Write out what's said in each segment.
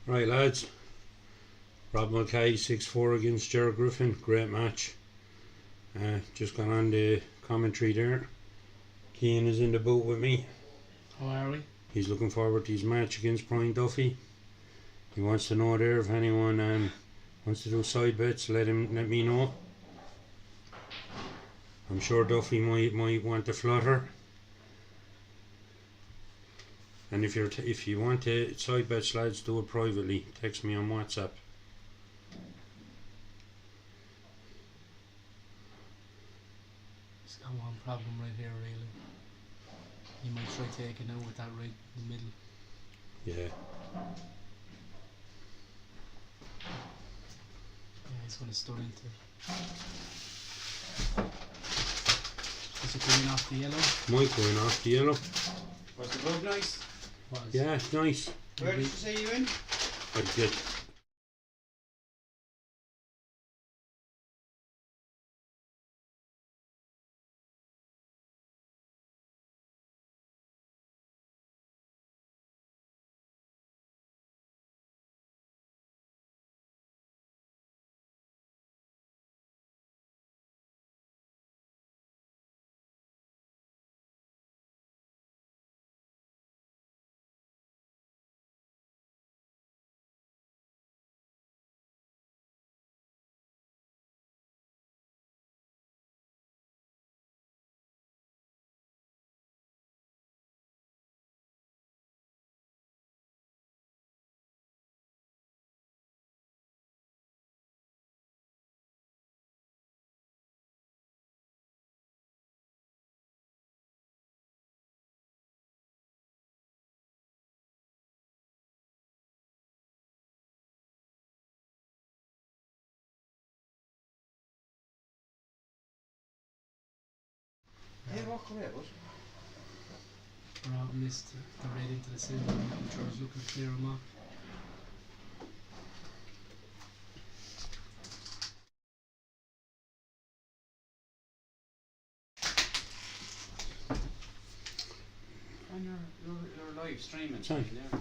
Right, lads. Rob Mulcahy 6-4 against Ger Griffin. Great match. Just gone on the commentary there. Keane is in the boat with me. How are we? He's looking forward to his match against Brian Duffy. He wants to know there if anyone wants to do side bets. Let me know. I'm sure Duffy might want to flutter. And if you want to side bets, lads, do it privately. Text me on WhatsApp. Just got one problem right here, really. You might try taking out with that right in the middle. Yeah. Yeah, he's going to stun into it. Is it going off the yellow? Might going off the yellow. Was the rug nice? Was. Yeah, it's nice. Where did you say you in? I did. Hey, walk away, what? Rob missed the red into the silver. I'm sure he's looking to clear him off. On your live streaming Sorry. thing there.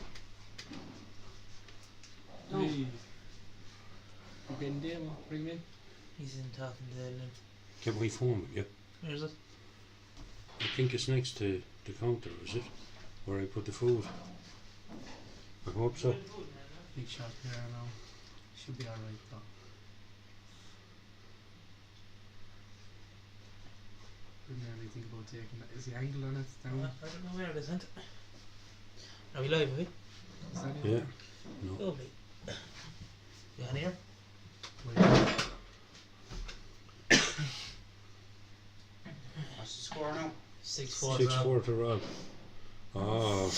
No. Hey. You getting demo? Bring him in. He's in talking to them. Get my phone with you. Where's it? I think it's next to the counter, is it? Where I put the food. I hope so. Big shot here now. Should be alright though. Didn't really think about taking that. Is the angle on it down? I don't know where it is, isn't it? Are we live, are we? Is that it? Yeah. No. Lovely. You on here? Wait. What's the score now? 6-4. 6-4 to Rob. Oh,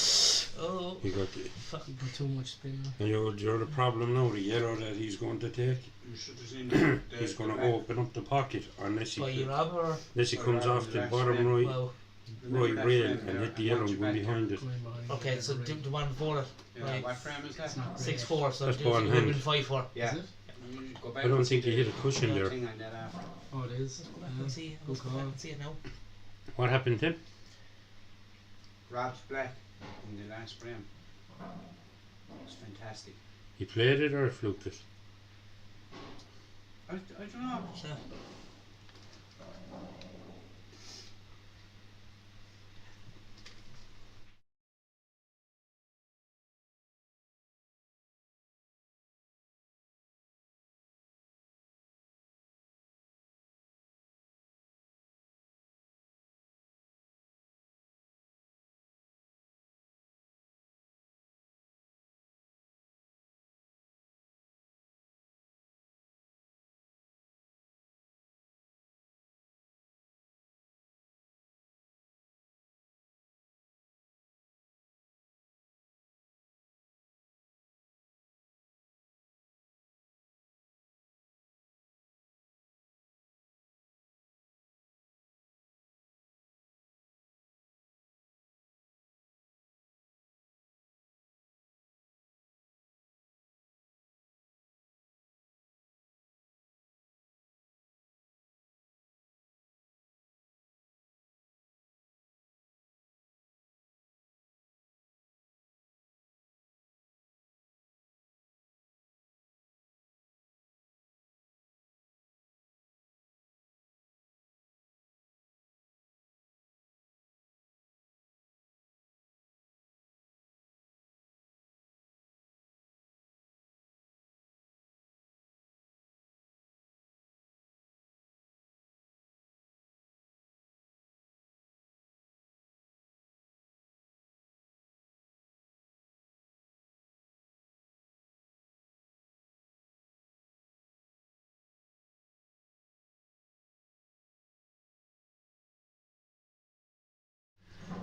Oh, he got the. fuck. You got too much spin now. And you're the problem now. The yellow that he's going to take. You should have seen the He's going to back. open up the pocket unless By you, he Rob, or? comes off the bottom right Wow. Remember that rail frame and there, hit the and yellow watch and your go back behind it. Going behind Okay, the so red. the one before it. Yeah, Right. what frame is that? It's not 6-4, so That's it ball would in have hand. been 5-4. Yeah. Is it? You go back I don't and see think he the hit a cushion there. thing on that after. Oh, it is. Let's go back and see. Good Let's go back call. and see it now. What happened, Tim? Rob's black in the last frame. It's fantastic. He played it or fluked it? I don't know. So,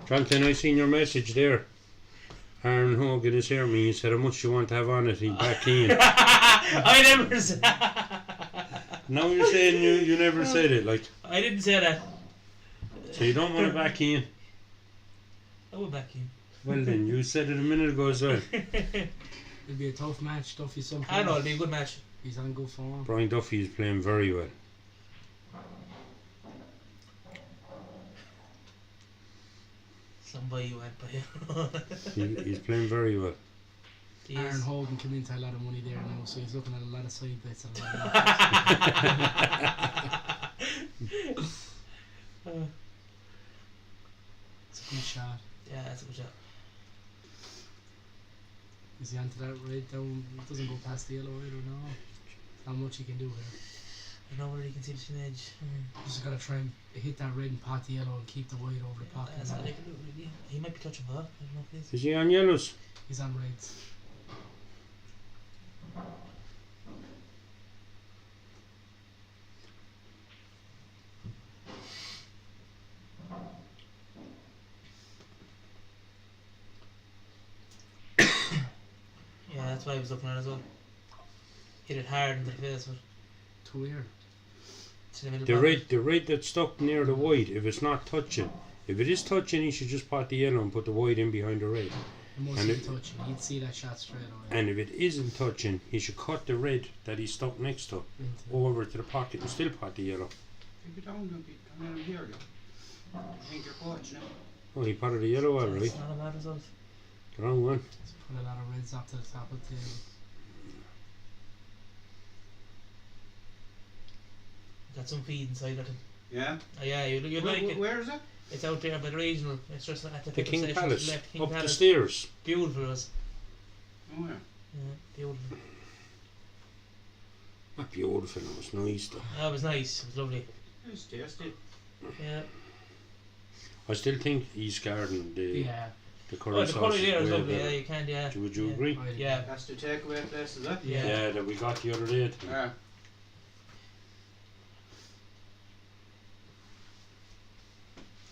Jonathan, I seen your message there. Aaron Hogan is here me. He said how much you want to have on it. He'd back in. I never said. Now you're saying you never said it. Like, I didn't say that. so you don't want to back in. I will back in. Well then, you said it a minute ago as well. It'll be a tough match. Duffy's something. I know it'll be a good match. He's on good form. Brian Duffy is playing very well. Somebody you went by. He's playing very well. He Aaron is. Hogan came into a lot of money there now, so he's looking at a lot of side bets and a lot of It's a good shot. Yeah, that's a good shot. Is he onto that red down? It doesn't go past the yellow either, no. Not much he can do here. I know where you can see the thin edge. Just gotta try and hit that red and pot the yellow and keep the white over the pocket. That's all they can do, really. He might be touching ball. I don't know if it is. Is he on yellows? He's on reds. Yeah, that's what I was looking at as well. Hit it hard into the face, but To here. to the middle. The red that's stuck near the white, if it's not touching, if it is touching, he should just pot the yellow and put the white in behind the red. It must And be it- touching. You'd see that shot straight away. And if it isn't touching, he should cut the red that he's stuck next to Into over to the pocket and still pot the yellow. Keep it down, don't be here, though. I think you're coach now. Oh, he potted the yellow all That's right. not a bad result. The wrong one. Let's put a lot of reds up to the top of the table. Got some feed inside of it. Yeah? Oh, yeah, you'd like it. Where is it? It's out there by the regional. It's just at the The pickup King station to Palace. the left. King Up the Palace. stairs. Beautiful it was. Oh, yeah. Yeah, beautiful. Not beautiful, it was nice though. Oh, it was nice. It was lovely. It's tasty. Yeah. I still think East Garden, the Yeah. curry Oh, the sauce curry is there is way lovely. Yeah, better. you can. Yeah. Would you yeah. agree? I Yeah. That's the takeaway place, is it? Yeah. Yeah, that we got the other day. I think. Yeah.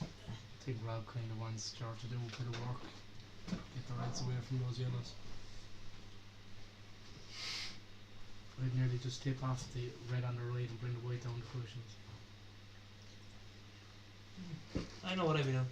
I think Rob kind of wants George to do a bit of work. Get the reds away from those yellows. I'd nearly just tip off the red on the right and bring the white down the cushions. I know what I've been doing.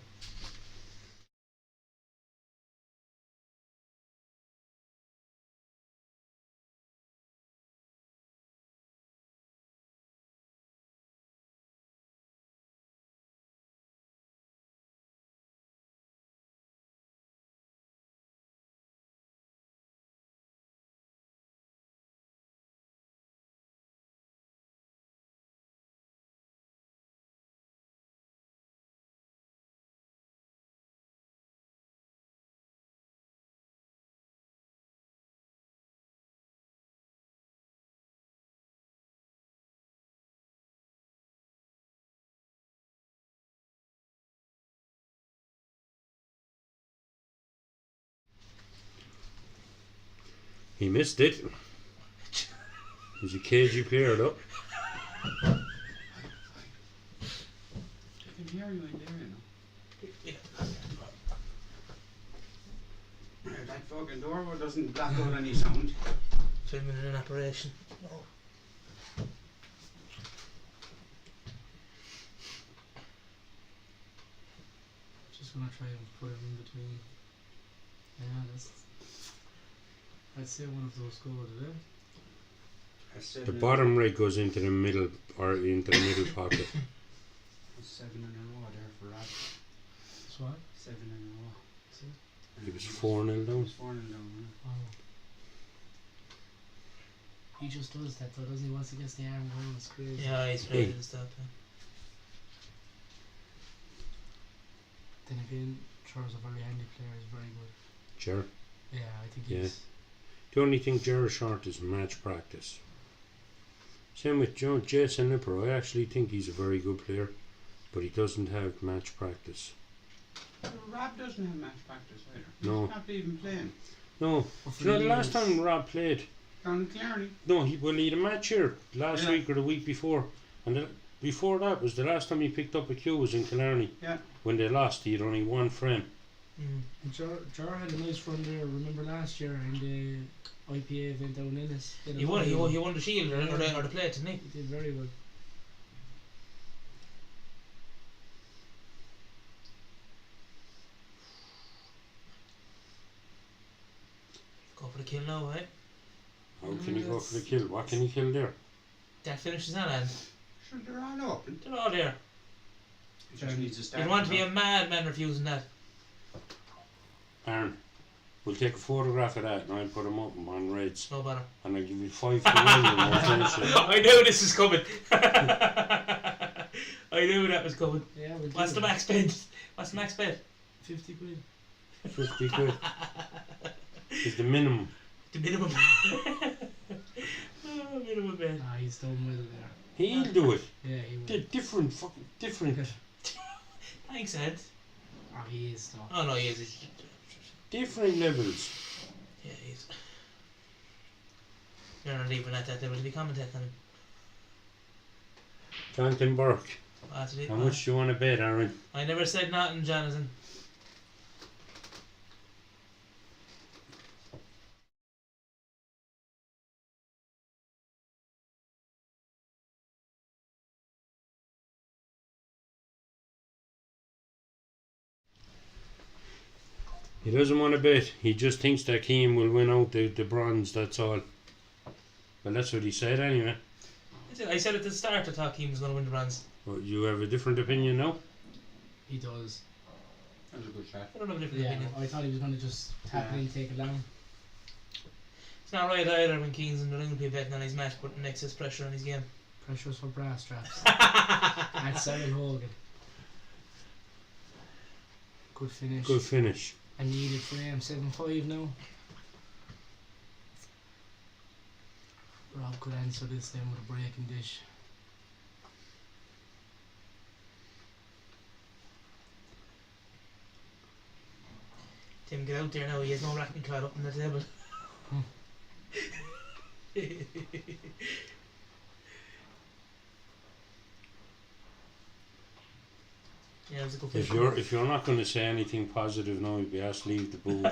He missed it. He's a cagey player though. I can hear you in there, you know. That fucking door doesn't block out any sound. Filming in an operation. Oh. Just gonna try and put it in between. Yeah, that's. I'd say one of those go today. The bottom red goes into the middle or into the middle pocket. 7 in a row there for Rob. That's what? 7 in a row. He was 4-0 It down. was 4 down. Yeah. Oh. He just does that though, doesn't he? Once he gets the arm going, it's crazy. Yeah, he's ready to stop. Then again, Charles a very handy player, is very good. Ger. Yeah, I think Yeah. he's. The only thing Ger short is match practice. Same with Jason Nipper. I actually think he's a very good player, but he doesn't have match practice. Rob doesn't have match practice either. No. He's not even playing. No, But for you know the last years- time Rob played, Down in Clarny. no, he had a match here last Yeah. week or the week before, and before that was the last time he picked up a cue was in Killarney. Yeah. When they lost, he had only one frame. And Ger had a nice run there. Remember last year in the IPA event down in Ennis? He won the shield or the plate, didn't he? He did very well. Go for the kill now, eh? How can he go for the kill? What can he kill there? That finishes that end. Sure, they're all open. They're all there. He just needs to start. You'd want to be a madman refusing that. Aaron, we'll take a photograph of that and I'll put them up on Reds. No bother. And I'll give you 5 to 1 and we'll finish it. I knew this was coming. I knew that was coming. Yeah, we'll What's the max bid? What's the max bid? 50 quid. 50 quid is the minimum. The minimum. Minimum bid. Ah, he's done well there. He'll do it. Yeah, he will. They're different, fucking different. Thanks, Ed. Ah, he is though. Oh no, he is. Different levels. Yeah, he is. You're not even at that level to be commentating on him. Jonathan Burke. How much do you want to bet, Aaron? I never said nothing, Jonathan. He doesn't want to bet. He just thinks that Keane will win out the bronze, that's all. Well, that's what he said anyway. I said at the start I thought Keane was going to win the bronze. But you have a different opinion now? He does. That was a good shot. I don't have a different Yeah, opinion. I thought he was going to just tap it in, take it down. It's not right either when Keane's in the ring to be betting on his match, putting excess pressure on his game. Pressures for brass straps. At Cyril Hogan. Good finish. Good finish. I needed frame 7-5 now. Rob could answer this then with a breaking dish. Tim, get out there now. He has no racking cloud up on the table. Yeah, it was a good finish. If you're not going to say anything positive now, you'll be asked to leave the booth.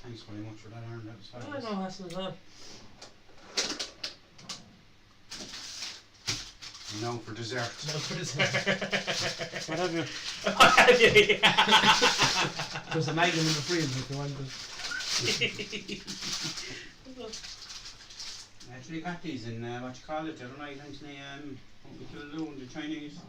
Thanks very much for that, Aaron. That was Oh, fabulous. no hassle at all. Now for dessert. No for dessert. What have you? There's an item in the freezer if you want it. I actually got these in, what you call it, the other night, thanks to what we could do in the Chinese.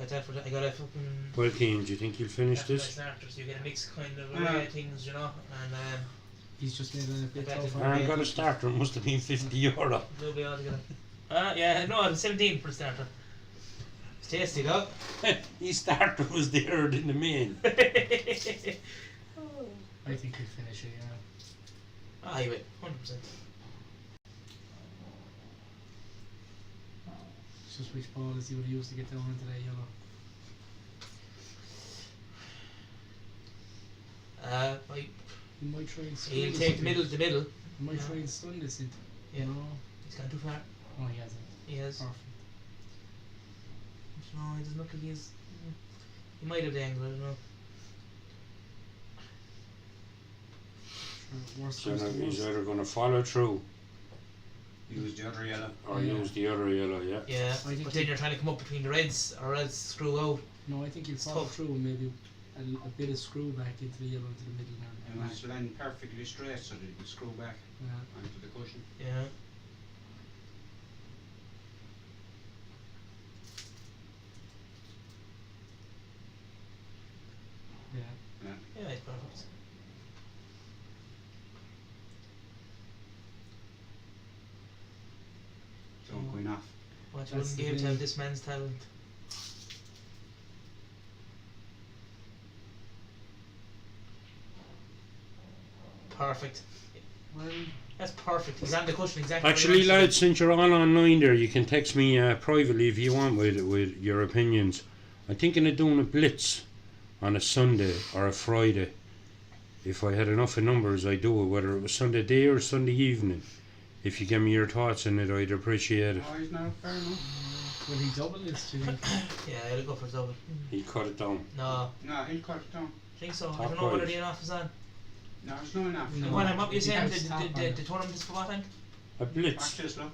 I got a fucking. Well, Keane, do you think you'll finish That's my this? starter, so you get a mixed kind of array of things, you know, and He's just made it a bit That is tougher. Aaron got a starter, it must have been €50. they'll be all together. Yeah, no, it was 17 for the starter. It's tasty though. His starter was there in the main. I think he'll finish it, yeah. Ah, you will, 100%. It's just which ball is he would have used to get down into that yellow. He might try and stun He'll this take the into- middle. He might Yeah. try and stun this into. Yeah. No. He's gone too far. Oh, he hasn't. He has. Perfect. No, he doesn't look like he's. He might have the angle, I don't know. Sure, worst So comes now to he's worst. either going to follow through Use the other yellow. or Yeah. use the other yellow, yeah? Yeah, I think but then you're trying to come up between the reds, or else screw out. No, I think he'll It's follow tough. through and maybe a bit of screw back into the yellow into the middle now. And it has to land perfectly straight so that you can screw back Yeah. onto the cushion. Yeah. Yeah. Yeah, it's perfect. But you That's wouldn't the be able to thing. have this man's talent. Perfect. Well, That's perfect. He's on the cushion exactly. where he Actually, wants to be. lads, since you're all online there, you can text me privately if you want with your opinions. I'm thinking of doing a blitz on a Sunday or a Friday. If I had enough of numbers, I'd do it, whether it was Sunday day or Sunday evening. If you give me your thoughts on it, I'd appreciate it. Oh, he's not fair enough. will he double this, do you think? Yeah, I'll go for double. He cut it down. No, No, he'll cut it down. I think so. I Top don't know whether five. the off is on. No, there's no enough. No. What were you If he saying? puts top on The it. tournament is for what time? A blitz. Practice, look.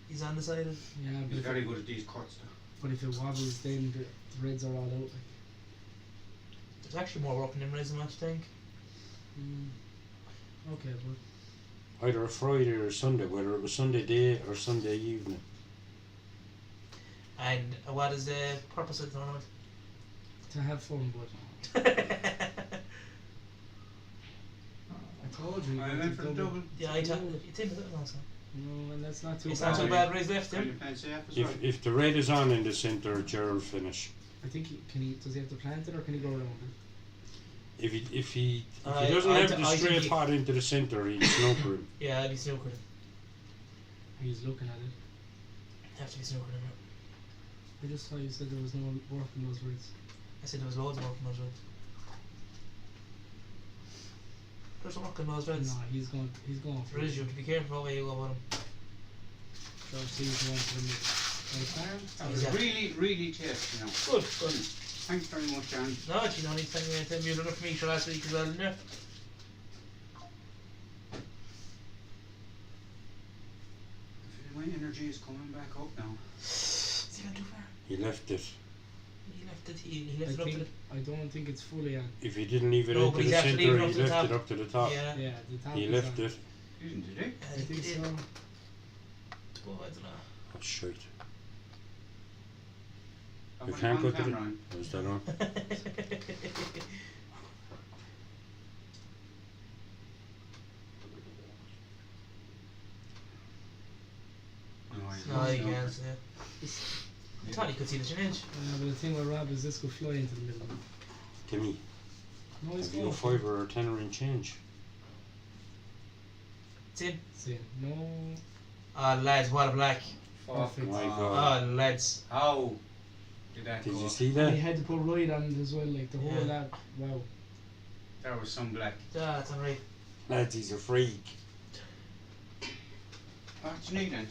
He's on the side of. Yeah, but He's if, very good at these cuts, though. but if it wobbles, then the threads are all out. Like. There's actually more work in them raising match, I think. Okay, but Either a Friday or a Sunday, whether it was Sunday day or Sunday evening. And what is the purpose of the tournament? to have fun, but I told you. I you went for the double. Yeah, it's in the also. No, and that's not too It's bad. not too bad. Raise left Can him. you plan safe as well? If the red is on in the centre, Ger will finish. I think does he have to plant it or can he go around it? If he I doesn't have the think straight he- pot into the centre, he'll snooker him. Yeah, I'd be snookered him. He's looking at it. Have to be snookered him. I just thought you said there was no work in those words. I said there was loads of work in those reds. There's work in those reds. No, he's going for There is, you have to be careful how you go about him. I'll see if he wants to admit. Right, That was Exactly. really, really tasty, you know. Good, good. Thanks very much, John. No, you don't need to tell me you done it for me last week as well, didn't you? My energy is coming back up now. Is he gone too far? He left it. He left it, he I left it up to think I don't think it's fully on. If he didn't leave it No, into but the he's actually centre, leaving he up to the left top. it up to the the top. Yeah. Yeah, the top He is left on. it. Isn't it? Eh? I think he so. did. Oh, I don't know. Oh, shite. I You want can't on go to the... camera on. Was that on? No, you can't. Yeah. It's- I thought you could see the change. but the thing with Rob is this could fly into the middle. Give me. No, he's Have you a going for it. fiver or tenner in change? It's in. See, no. Oh, lads, what a black. Fuck. Perfect. My off. God. Oh, lads. How did that Did go? you see And that? he had to put right on it as well, like the whole Yeah. lot. Wow. There was some black. That's alright. Lads, he's a freak. What you need then?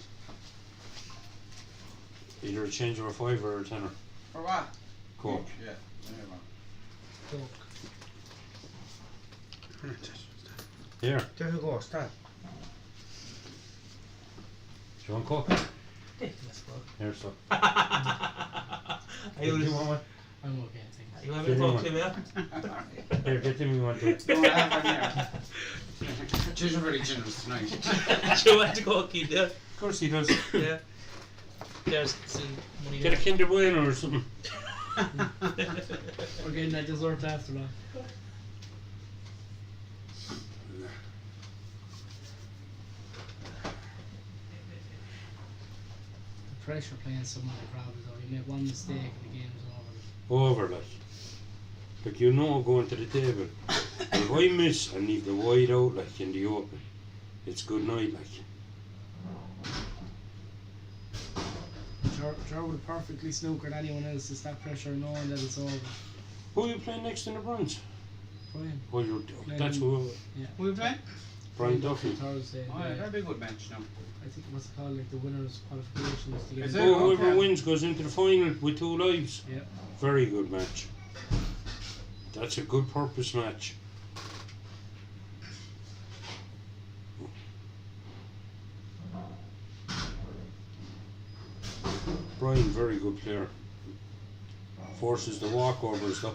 Either a change of a fiver or a tenner. For what? Coke. Yeah. There you Coke. go. Here. There you go. Stop. Do you want Coke? Ridiculous, bro. Here, so. I Do was. you want one? I'm okay, thanks. You have a talk to me, yeah? Here, get me one too. No, I have one here. She's very generous tonight. You want to go keep there? Of course he does. Yeah. There's some money Get a there. Kinder Bueno or something. We're getting that dessert after that. The pressure playing someone like Rob is out. You make one mistake and the game is over. Over, like. Like, you know, going to the table. If I miss and leave the wide out, like, in the open, it's good night, like. Ger would have perfectly snookered anyone else. It's that pressure knowing that it's over. Who are you playing next in the bronze? Fine. Oh, you're... Playing- That's who... Who we playing? Brian Duffy. Thursday. Oh, yeah, that'd be a good match now. I think what's it called, like the winners' qualifications to get Is in. it? Oh, whoever Okay. wins goes into the final with 2 lives. Yeah. Very good match. That's a good purpose match. Brian, very good player. Forces the walkovers though.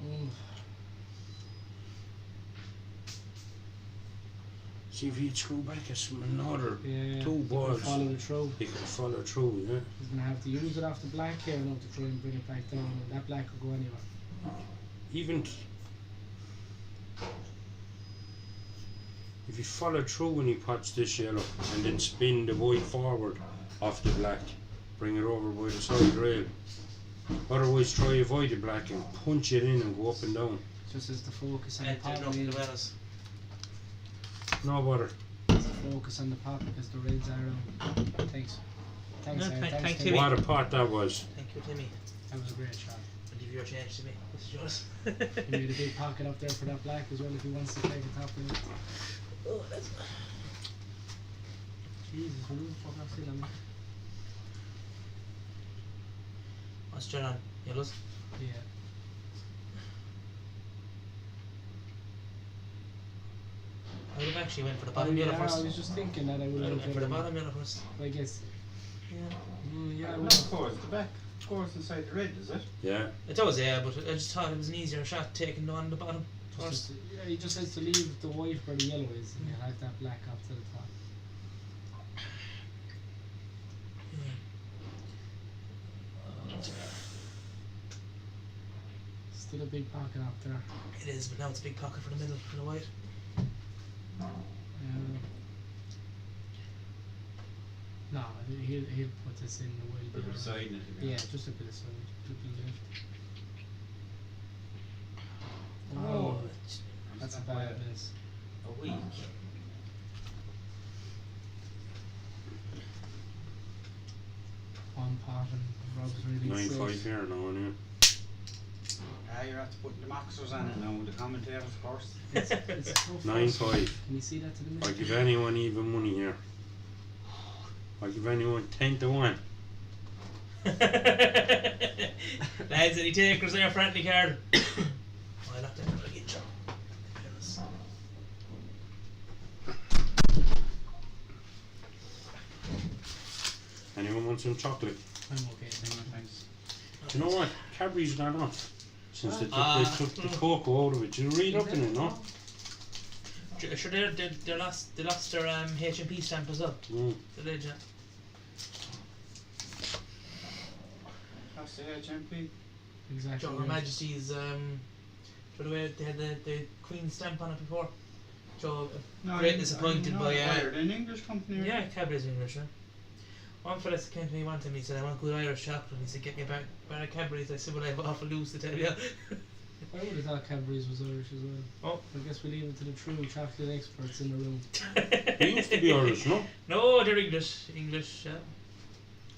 Mm. See if he'd screw back another Yeah. two balls. Follow it through. He could follow through, yeah. He's gonna have to use it off the black here now to try and bring it back down, and that black will go anywhere. Even if you follow through when he pots this yellow and then spin the white forward off the black, bring it over by the side rail. Otherwise try avoid the black and punch it in and go up and down. Just as the focus on the And pot. turn up the wells. No bother. As the focus on the pot because the rails are around. Thanks. Thanks, No, Aaron. thank Thanks, Timmy. What a pot that was. Thank you, Timmy. That was a great shot. I'll leave your change to me. This is yours. He made a big pocket up there for that black as well if he wants to take a top in. Oh, that's. Jesus, who the fuck I've seen him? What's turn on? Yellows? Yeah. I would have actually went for the Oh, bottom yellow yeah, first. I was just thinking that I would I have went for the bottom yellow first. I guess. Yeah. Yeah, I Well, would that have. goes, the back goes inside the red, is it? Yeah. It does, yeah, but I just thought it was an easier shot taking on the bottom first. Yeah, he just has to leave the white where the yellow is, and you'll have that black up to the top. Still a big pocket up there. It is, but now it's a big pocket for the middle for the white. No, he'll put this in the way Put it there. beside it. Yeah, just a bit of side, a bit left. Oh, That's a bad miss. a week. One pot and Rob's really 9-5 safe. here now, anyway. Ah, you're have to put the maxers on it now, the commentators, of course. It's so 9-5. Can you see that to the middle? I'll give anyone even money here. I'll give anyone 10 to 1. Lads, any takers there for Anthony card? I'll have to have a get you. Anyone want some chocolate? I'm okay. Thanks. Do you know what? Cadbury's gone off since they Ah. took the cocoa out of it. Did you read up in it, no? Sure, they lost their H&P stamp as well. They did, yeah. That's the HMP. Exactly. Her right. Majesty's, for the way they had the Queen's stamp on it before. So, great disappointed by. An English company. Yeah, Cadbury's English, yeah. One fella came to me one time and he said, I want good Irish chocolate. He said, get me a bar of Cadbury's. I said, well, I have awful loose to tell you. I would have thought Cadbury's was Irish as well. Oh. I guess we leave it to the true chocolate experts in the room. They used to be Irish, no? No, they're English. English, yeah.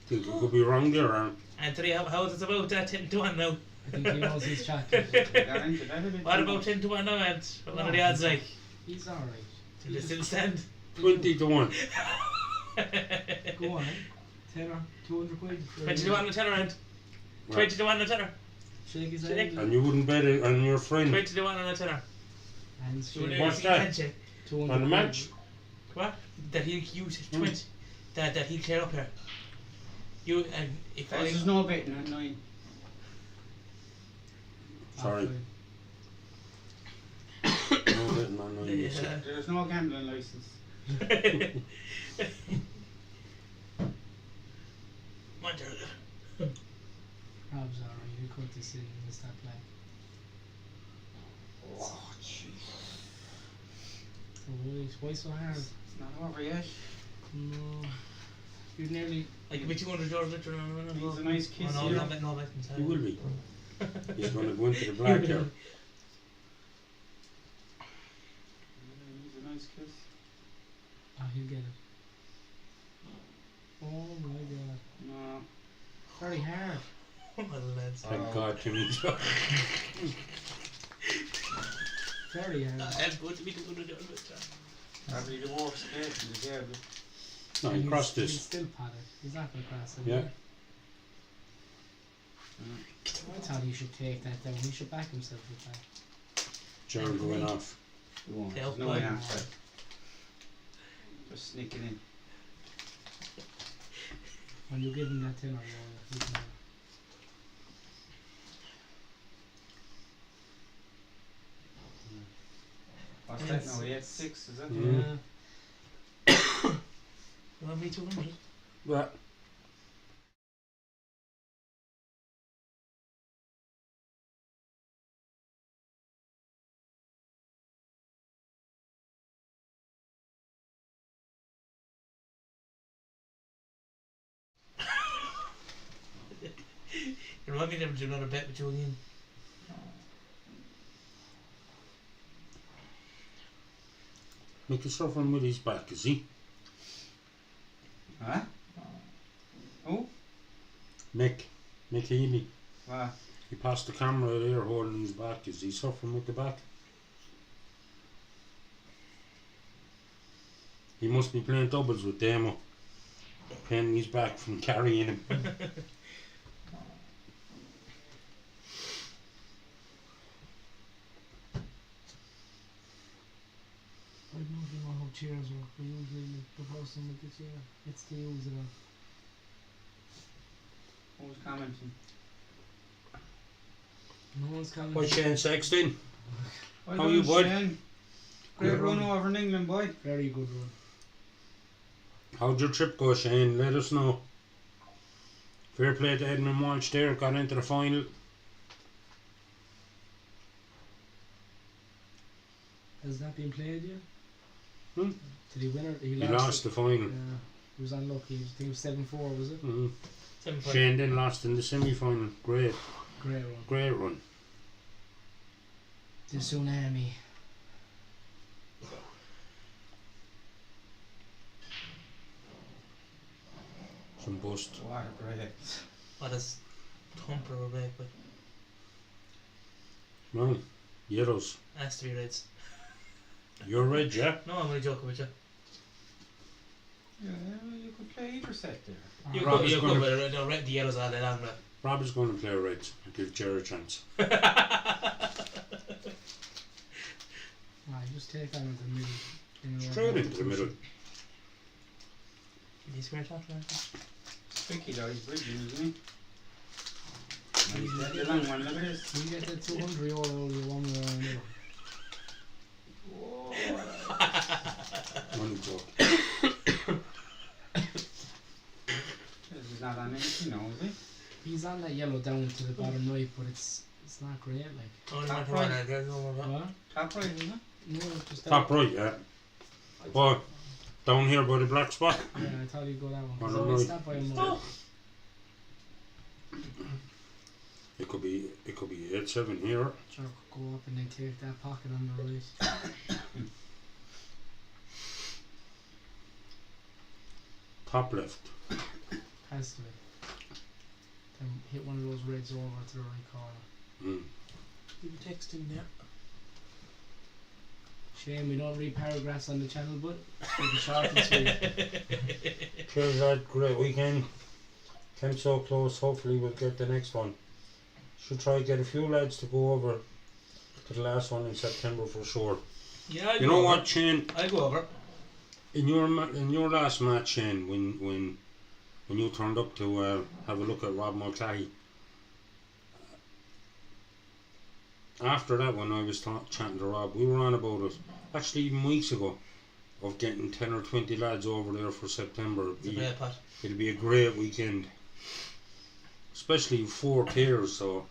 Think you could be wrong there, Aaron. Anthony, how is it about 10 to 1 now? I think he knows his chocolate. They're into that a bit What too about much. 10 to 1 now, Ant? What are No, the odds like? He's alright. Do they still stand? 20 to 1. Go on, tenner, 200 quid. 20 to 1 on the tenner, Ant. 20 to 1 on the tenner. Shake his Shake. hand. And you wouldn't bet it on your friend 20 to 1 on the tenner. And So we're shake. there, What's so that? you can't check. 200 on the quid. match. What? That he'll use 20. That he'll clear up here. You, and if I. There's no betting at 9. Sorry. No betting on none. Yeah. There's no gambling license. Munster. Rob's alright, he cut this in, it's that black. Oh, jeez. Why so hard? It's not over yet. No. You're nearly. I give me 200 euros later. He's a nice kid. Oh, no, here. no, bet, no, bet. He will be. He's going to go into the black there. He's a nice kiss. Oh, he'll get it. Oh my god. No. Very hard. Well, lads. Thank God to me. Very hard. That's good to be 200 euros later. Probably the worst bet in the game. No, he And crossed he's this. still potted. He's not going to cross it. Yeah. I thought he should take that down. He should back himself with that. Ger going off. He won't. Help There's no him. answer. Just sneaking in. When you give him that tenner, you can. What's that now? 8-6, is it? Mm. Yeah. nearly 200. Well, You remind me never do another bet with you again. Mick is suffering with his back, is he? Huh? Who? Mick Healy. What? He passed the camera there holding his back. Is he suffering with the back? He must be playing doubles with Demo. Paying his back from carrying him. I don't know how chairs work, but usually the person with the chair gets to use it all. Who's commenting? No one's coming. Why Shane Sexton? Well How done, you, bud? Shane. Great Good run run. over in England, boy. Very good run. How'd your trip go, Shane? Let us know. Fair play to Edmund Walsh there, got into the final. Has that been played yet? Hmm? Did he win it? He lost the final. Yeah, he was unlucky. I think it was 7-4, was it? Mm. 7 Shane then lost in the semi-final. Great Great run. run. The tsunami. Some bust. What a break. What is thumper or break, but No, yellows. has to be reds. You're red, yeah? No, I'm only joking with you. Yeah, you could play either set there. You Rob could, is you gonna- could, but the red, the yellows all day long, but Rob is going to play reds. I'll give Ger a chance. Just take that into the middle. You know, Straight into the middle. He's square top, right? Tricky though, he's bridging, isn't he? He's got the long one, look at this. We get the 200 euro one way or another. Whoa. Only joke. This is not on anything now, is he? He's on that yellow down to the bottom right, but it's not great, like. Only Top one right. there's no more. What? Top right, isn't it? No, just that. Top right, yeah. What? Down here by the black spot? Yeah, I thought you'd go that one. On 'cause the I always right. stop by him. Oh. It could be 8-7 here. Sure, go up and then take that pocket on the right. Top left. Has to be. Then hit one of those reds over to the right corner. Mm. You can text him there. Shame we don't read paragraphs on the channel, but keep it short and sweet. Cheers, lad. Great weekend. Came so close. Hopefully we'll get the next one. Should try to get a few lads to go over to the last one in September for sure. Yeah, You know what, Shane? I'll go over. In your last match, Shane, when you turned up to have a look at Rob Mulcahy, after that, when I was chatting to Rob, we were on about it, actually even weeks ago, of getting 10 or 20 lads over there for September. It's a great pot. It'll be a great weekend, especially 4 tiers, so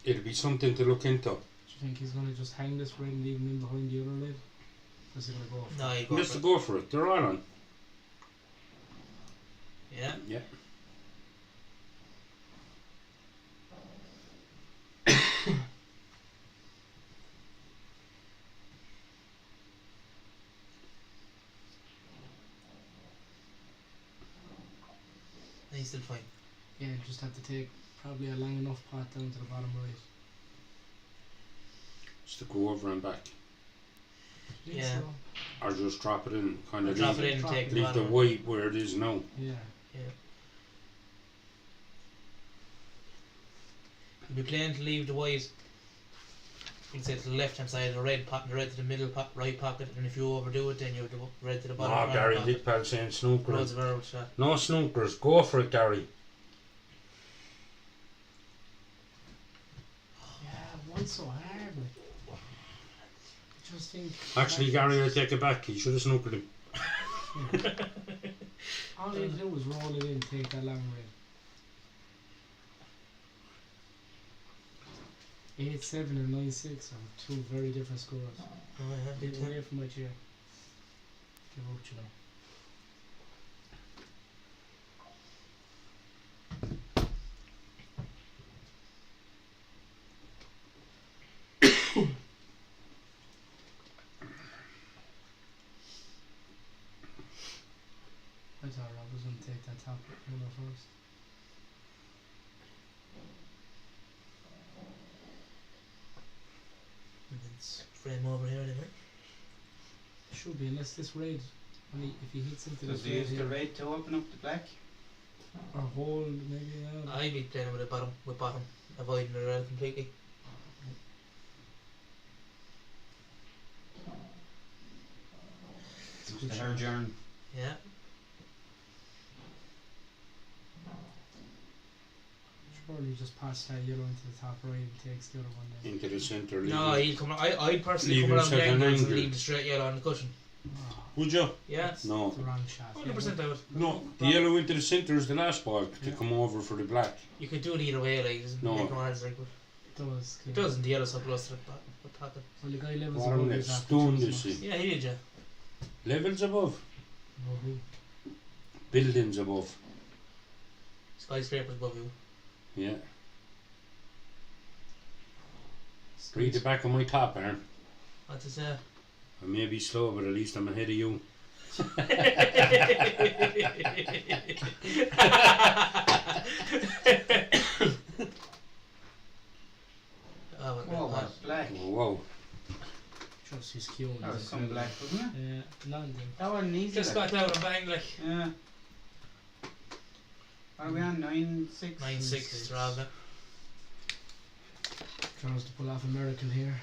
it'll be something to look into. Do you think he's going to just hang this ring and leave him in behind the other lid? Or is he going to go for No, it? you go Let's for it. go for it. They're all on. Yeah. Yeah. He's still fine. Yeah, just have to take probably a long enough pot down to the bottom right. Just to go over and back. Think Yeah. so? Or just drop it in. Kind of Drop leave, it in and take the leave the bottom. white where it is now. Yeah. You'll be playing to leave the white, you can say to the left hand side of the red pot and the red to the middle right pocket, and if you overdo it then you have the red to the bottom Oh, right Gary pocket. Dickpal saying snooker. Loads of error shot. No snookers. Go for it, Gary. Yeah, why so hard? Like? I just think. Actually, Gary, I take it back. He should have snookered him. All you had to do was roll it in, take that long red. 8-7 and 9-6 are two very different scores. Oh, yeah, Get big away time. from my chair. Give up, you know. I thought Rob was going to take that top roller first. And it's frame over here, anyway. Should be, unless this raid, when if he hits into Does this he raid use the here, red to open up the black? or hold maybe, I'd be playing with bottom, avoiding the red completely. Use the hair journey. Yeah. surely just pass that yellow into the top right and takes the other one then. Into the centre. No, he'd come. I personally Leave come around the himself an angles and angle. leave the straight yellow on the cushion. Oh, Would you? Yeah. No. the wrong shot. 100% I would. No, the yellow into the centre is the last ball to Yeah. come over for the black. You could do it either way, like, it doesn't No. make no odds, like, but It does. it doesn't. The yellow's so close to the pocket. Well, the guy levels What above on his that after stone two this smokes. is? Yeah, he did, yeah. Levels above. Lovely. Buildings above. Skyscrapers above you. Yeah. Read the back of my top, Aaron. What's it say? I may be slow, but at least I'm ahead of you. Oh, well, Whoa, that's black. Oh, whoa. Just his cue. That was some black, wasn't it? Yeah, London. That wasn't easy. just got down and bang, like, Yeah. What are we on? 9-6? 9-6 rather. Tries to pull off a miracle here.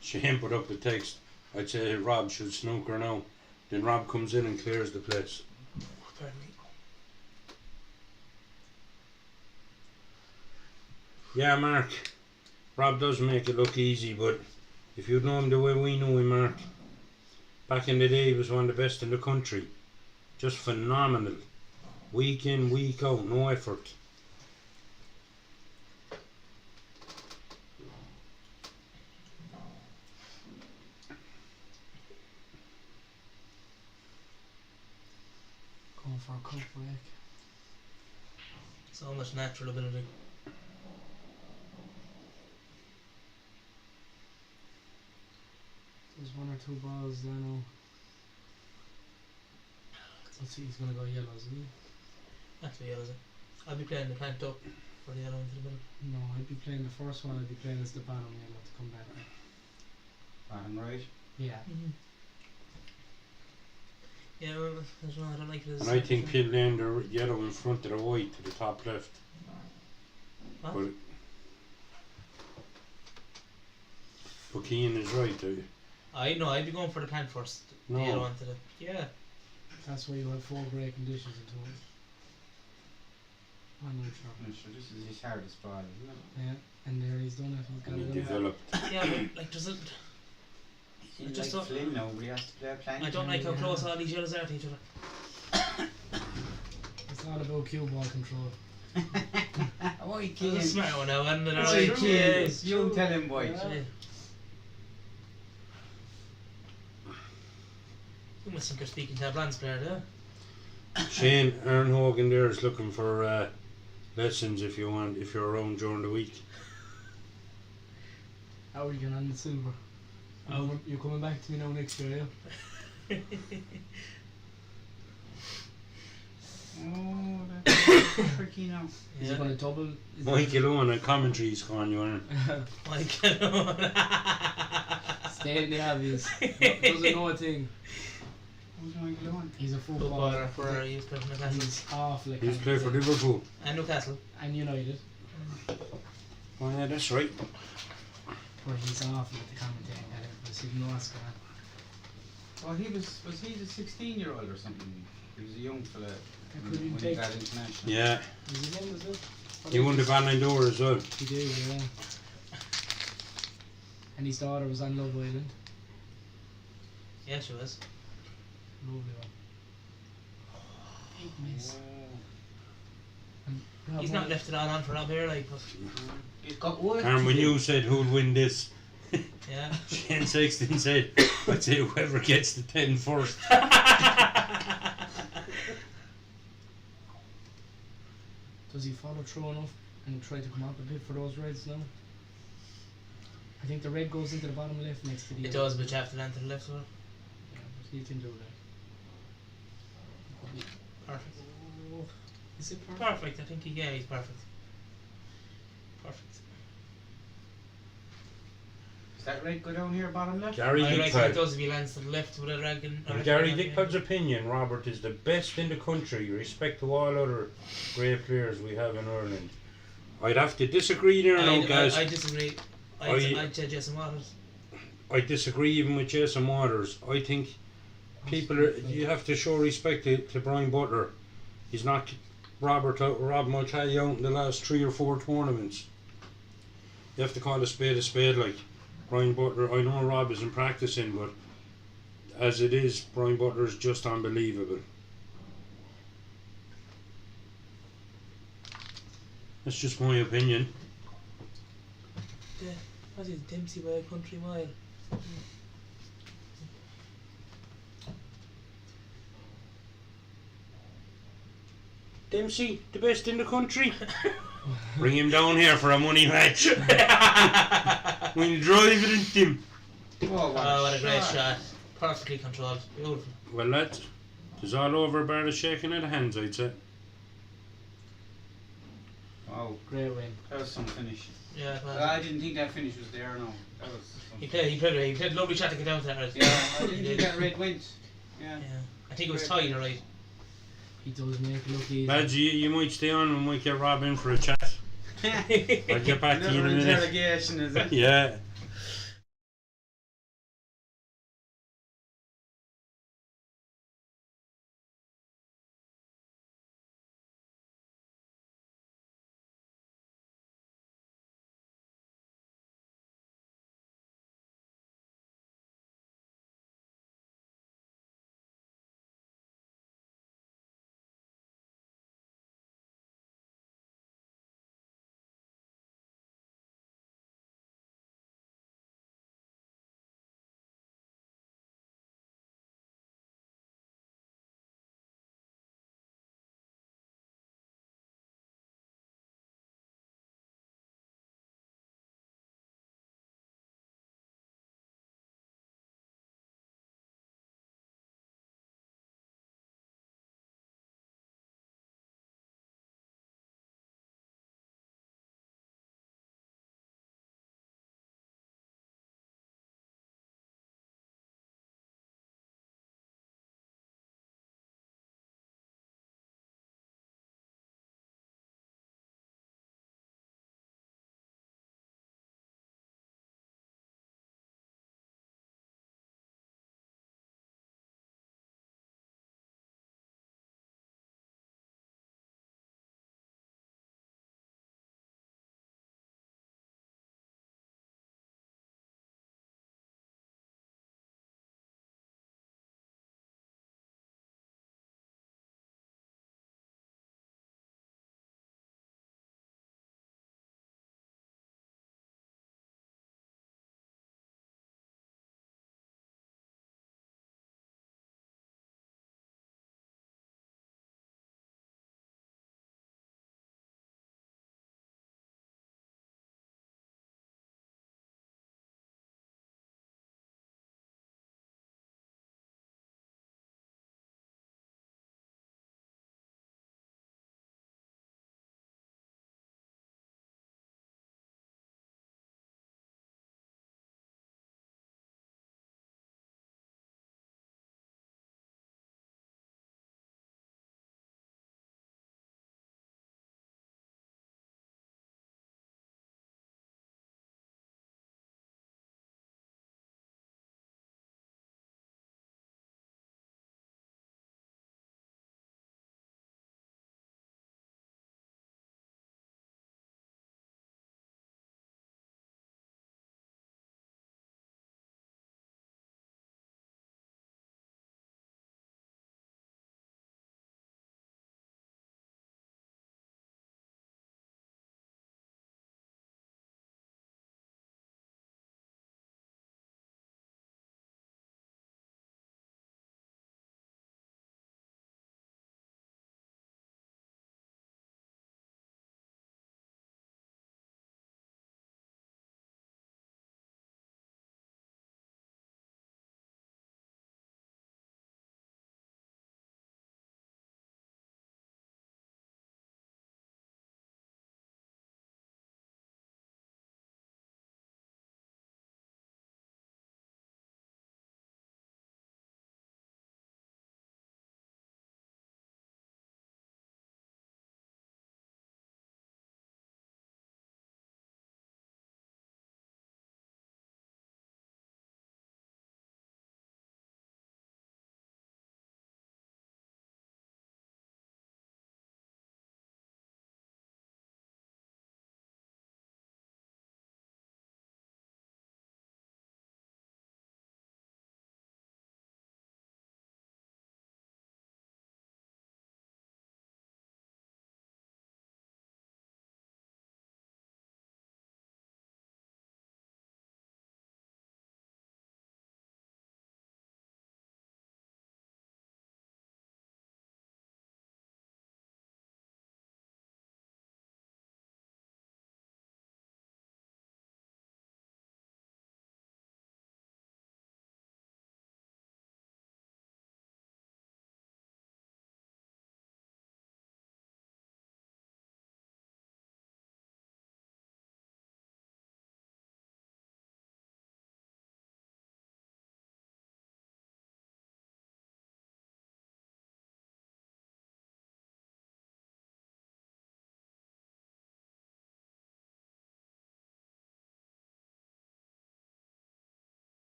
Shane put up the text. I'd say Rob should snooker now. Then Rob comes in and clears the place. Pardon me. Yeah, Mark. Rob does make it look easy, but if you'd know him the way we know him, Mark, back in the day he was one of the best in the country. Just phenomenal. Week in, week out, no effort. Going for a cup break. So much natural ability. There's one or two balls there now. Let's see, he's gonna go yellow, isn't he? That's the yellow, is it? I'll be playing the plant up for the yellow into the middle. No, I'd be playing the first one, I'd be playing as the bottom yellow to come back. Bottom right. Yeah. Yeah, well, I don't know, I don't like it as And I think playing the yellow in front of the white to the top left. What? But Keane is right. I know, I'd be going for the plant first. The No. yellow into the. Yeah. That's why you have 4 grey conditions into it. I'm not sure. I'm sure this is his hardest ball, isn't it? Yeah, and there he's done it. He's got And he it. developed. Yeah, but, like, does it. He just like thought- Flynn, nobody has to play a plank. I don't like how Yeah. close all these yellows are to each other. It's not about cue ball control. Oh, he That's a can't. smart one now, and Oh, he can't. You tell him, boy. Yeah. You must think you're speaking to a Brands player there. Shane, Aaron Hogan there is looking for lessons if you're around during the week. How are you getting on the silver? You're coming back to me now next year, yeah? Oh, that's tricky now. Is he going to double? Is Michael Owen and commentary's calling you, Aaron. Michael. Stating the obvious. Doesn't know a thing. Who's Michael Owen? He's a Footballer footballer. for he's playing for Newcastle He's awful. He's played for Liverpool. and Newcastle. And United. Oh yeah, that's right. But he's awful at the commentating. But he didn't know what's going on. Oh, was he the 16-year-old or something? He was a young fella That when could be he big. got international. Yeah, Is he in, is it? he won the Ballon d'Or as well. He did, yeah. And his daughter was on Love Island. Yeah, she was. Lovely one. Big miss. Oh. He's not left it all on for Rob here, like, but He's got work And to when do. you said who'd win this, yeah. Shane Sexton said, I'd say whoever gets the 10 first. Does he follow through enough and try to come up a bit for those reds now? I think the red goes into the bottom left next to the It yellow. does, but you have to land to the left, so Yeah, but he can do that. perfect. Oh, is it perfect? Perfect, I think he's perfect. Perfect. Does that red go down here, bottom left? Gary I reckon it Dickpad. does if he lands to the left with a dragon. In Gary Dickpad's opinion, Robert is the best in the country, respect to all other great players we have in Ireland. I'd have to disagree there now, guys. I disagree. I'd say Jason Waters. I disagree even with Jason Waters. I think you have to show respect to Brian Butler. He's knocked Rob Mulcahy out in the last 3 or 4 tournaments. You have to call a spade like Brian Butler. I know Rob isn't practicing, but as it is, Brian Butler is just unbelievable. That's just my opinion. What is Dempsey by a country mile? Dempsey, the best in the country. Bring him down here for a money match. We'll drive it into him. Oh, What a great shot. Perfectly controlled. Beautiful. Well, lads, it's all over bar the shaking of the hands, I'd say. Wow, Great win. that was some finish. Yeah, it was. I didn't think that finish was there, no. That was some He played a lovely shot to get down to that red. Yeah, I He didn't did. think that red went. Yeah. Yeah. I think it was tight, alright. He does make it look easy. Lads, you might stay on and we might get Rob in for a chat. I'll get back to you in a Another minute. interrogation, is it? Yeah.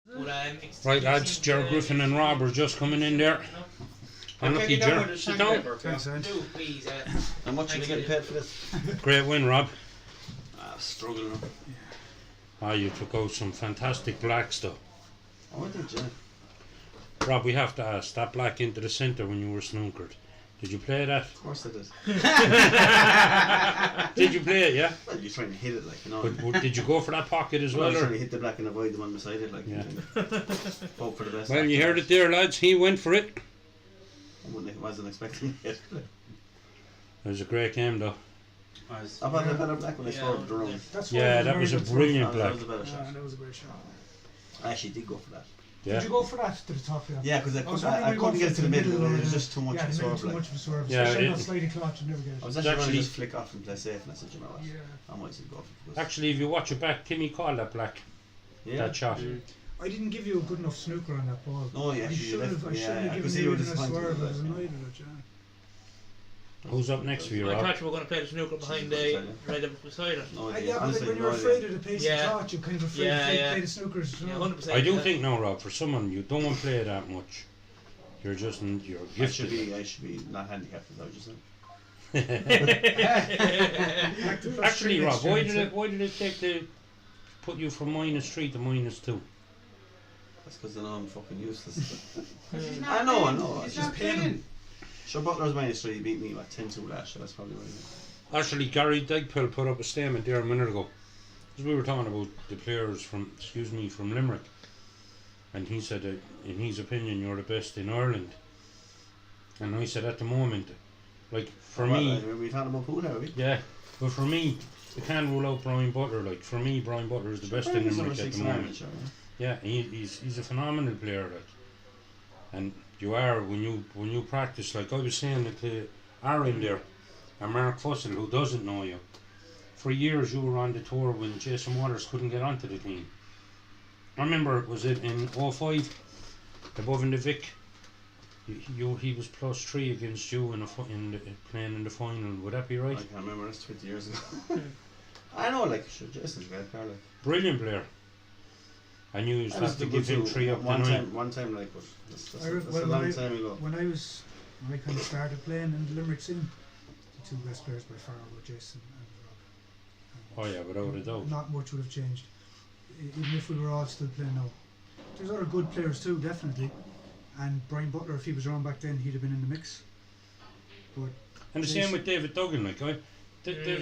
But, Right, lads, Ger Griffin and Rob are just coming in there. Unlucky Ger. Sit down. Thanks, Ed. Do please. How much are you getting paid for this? Great win, Rob. Struggling. Ah, you took out some fantastic blacks though. Oh, I did, yeah. Rob, we have to ask, that black into the centre when you were snookered. Did you play that? Of course I did. Did you play it, yeah? Well, you're trying to hit it, like, you know. But did you go for that pocket as Well, well? you're Or? trying to hit the black and avoid the one beside it, like, Yeah. hope for the best. Well, you heard it there, lads. He went for it. Wasn't expecting it. It was a great game, though. Was, I thought I better black when I scored the round. That's Yeah, why that was a very good brilliant That black. was a better throw. shot. That was a great shot. I actually did go for that. Yeah. Did you go for that to the top? Yeah, because I I was couldn't, wondering I couldn't get it to the middle. or It was just too much yeah, of a maybe swerve. too Like. much of a swerve. Yeah, Especially it- on sliding clot, you never get it. I was actually going Actually- to just flick off and play safe, and I said, you know what? Yeah. I might as well go for it. Actually, if you watch it back, Timmy called that black. Yeah. That shot. I didn't give you a good enough snooker on that ball. No, yeah, I you should left- have. I yeah, shouldn't I have could given see you you were even a disappointed swerve. with I was that. annoyed with it. Yeah. Who's up next for you, I Rob? thought you were going to play the snooker behind the right up beside it. No, Yeah, but honestly, when you're no afraid idea. of the pace Yeah. of clot, you're kind of afraid Yeah, to yeah. play the snookers. You Yeah, know? 100%. I do think now, Rob, for someone you don't play that much, you're I should gifted. be not handicapped, is that what you're saying? Back to first Actually, three Rob, next year, why did it take to put you from -3 to -2? That's because I know I'm fucking useless. he's I know. He's It's not just playing. Sure, Butler's -3, he beat me, 10-2 last year, that's probably what it is. Actually, Gary Digpill put up a statement there a minute ago. Because we were talking about the players from Limerick. And he said that, in his opinion, you're the best in Ireland. And I said, at the moment, like, for me, We're talking about pool, are we? yeah, but for me, you can't rule out Brian Butler. Like, for me, Brian Butler is the best in Limerick at the moment. Yeah, he's a phenomenal player, like. And you are when you practice, like I was saying to Aaron there, and Mark Fussell, who doesn't know you. For years you were on the tour when Jason Waters couldn't get onto the team. I remember, was it in 05, above in the Vic? He was +3 against you playing in the final. Would that be I right? can't remember, that's 20 years ago. I know, like, sure, Jason's a great player, like. Brilliant player. I knew you I was have to the give good him two. 3 up to one 9. time, like, but that's I re- a well, long when time ago. When I kind of started playing in the Limerick scene, the two best players by far were Jason and Rob. Oh yeah, without a doubt. Not much would have changed, even if we were all still playing now. There's other good players too, definitely. And Brian Butler, if he was around back then, he'd have been in the mix. But And the same with David Duggan, like David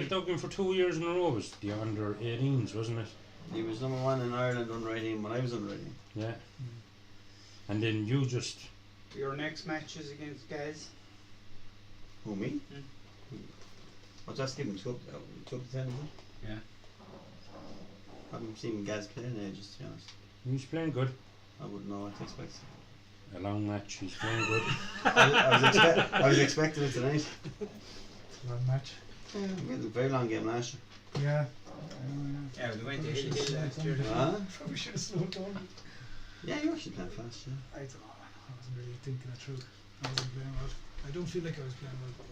Mm. Duggan for 2 years in a row was the under 18s, wasn't it? He was number 1 in Ireland under 18 when I was under 18. Yeah. And then you just Your next match is against Gaz. Who, me? Mm. I'll just give him 2 up to 10, isn't it? Yeah. I haven't seen Gaz play in ages, to be honest. he's playing good. I wouldn't know what to expect. A long match, he's playing good. I was expecting it tonight. long match. We had a very long game last Yeah. Yeah, we went to Probably Hill should've Hill last slowed year. down. Huh? Probably should have slowed down. Yeah, you actually played fast, yeah. I don't know. I wasn't really thinking it through. I wasn't playing well. I don't feel like I was playing well, but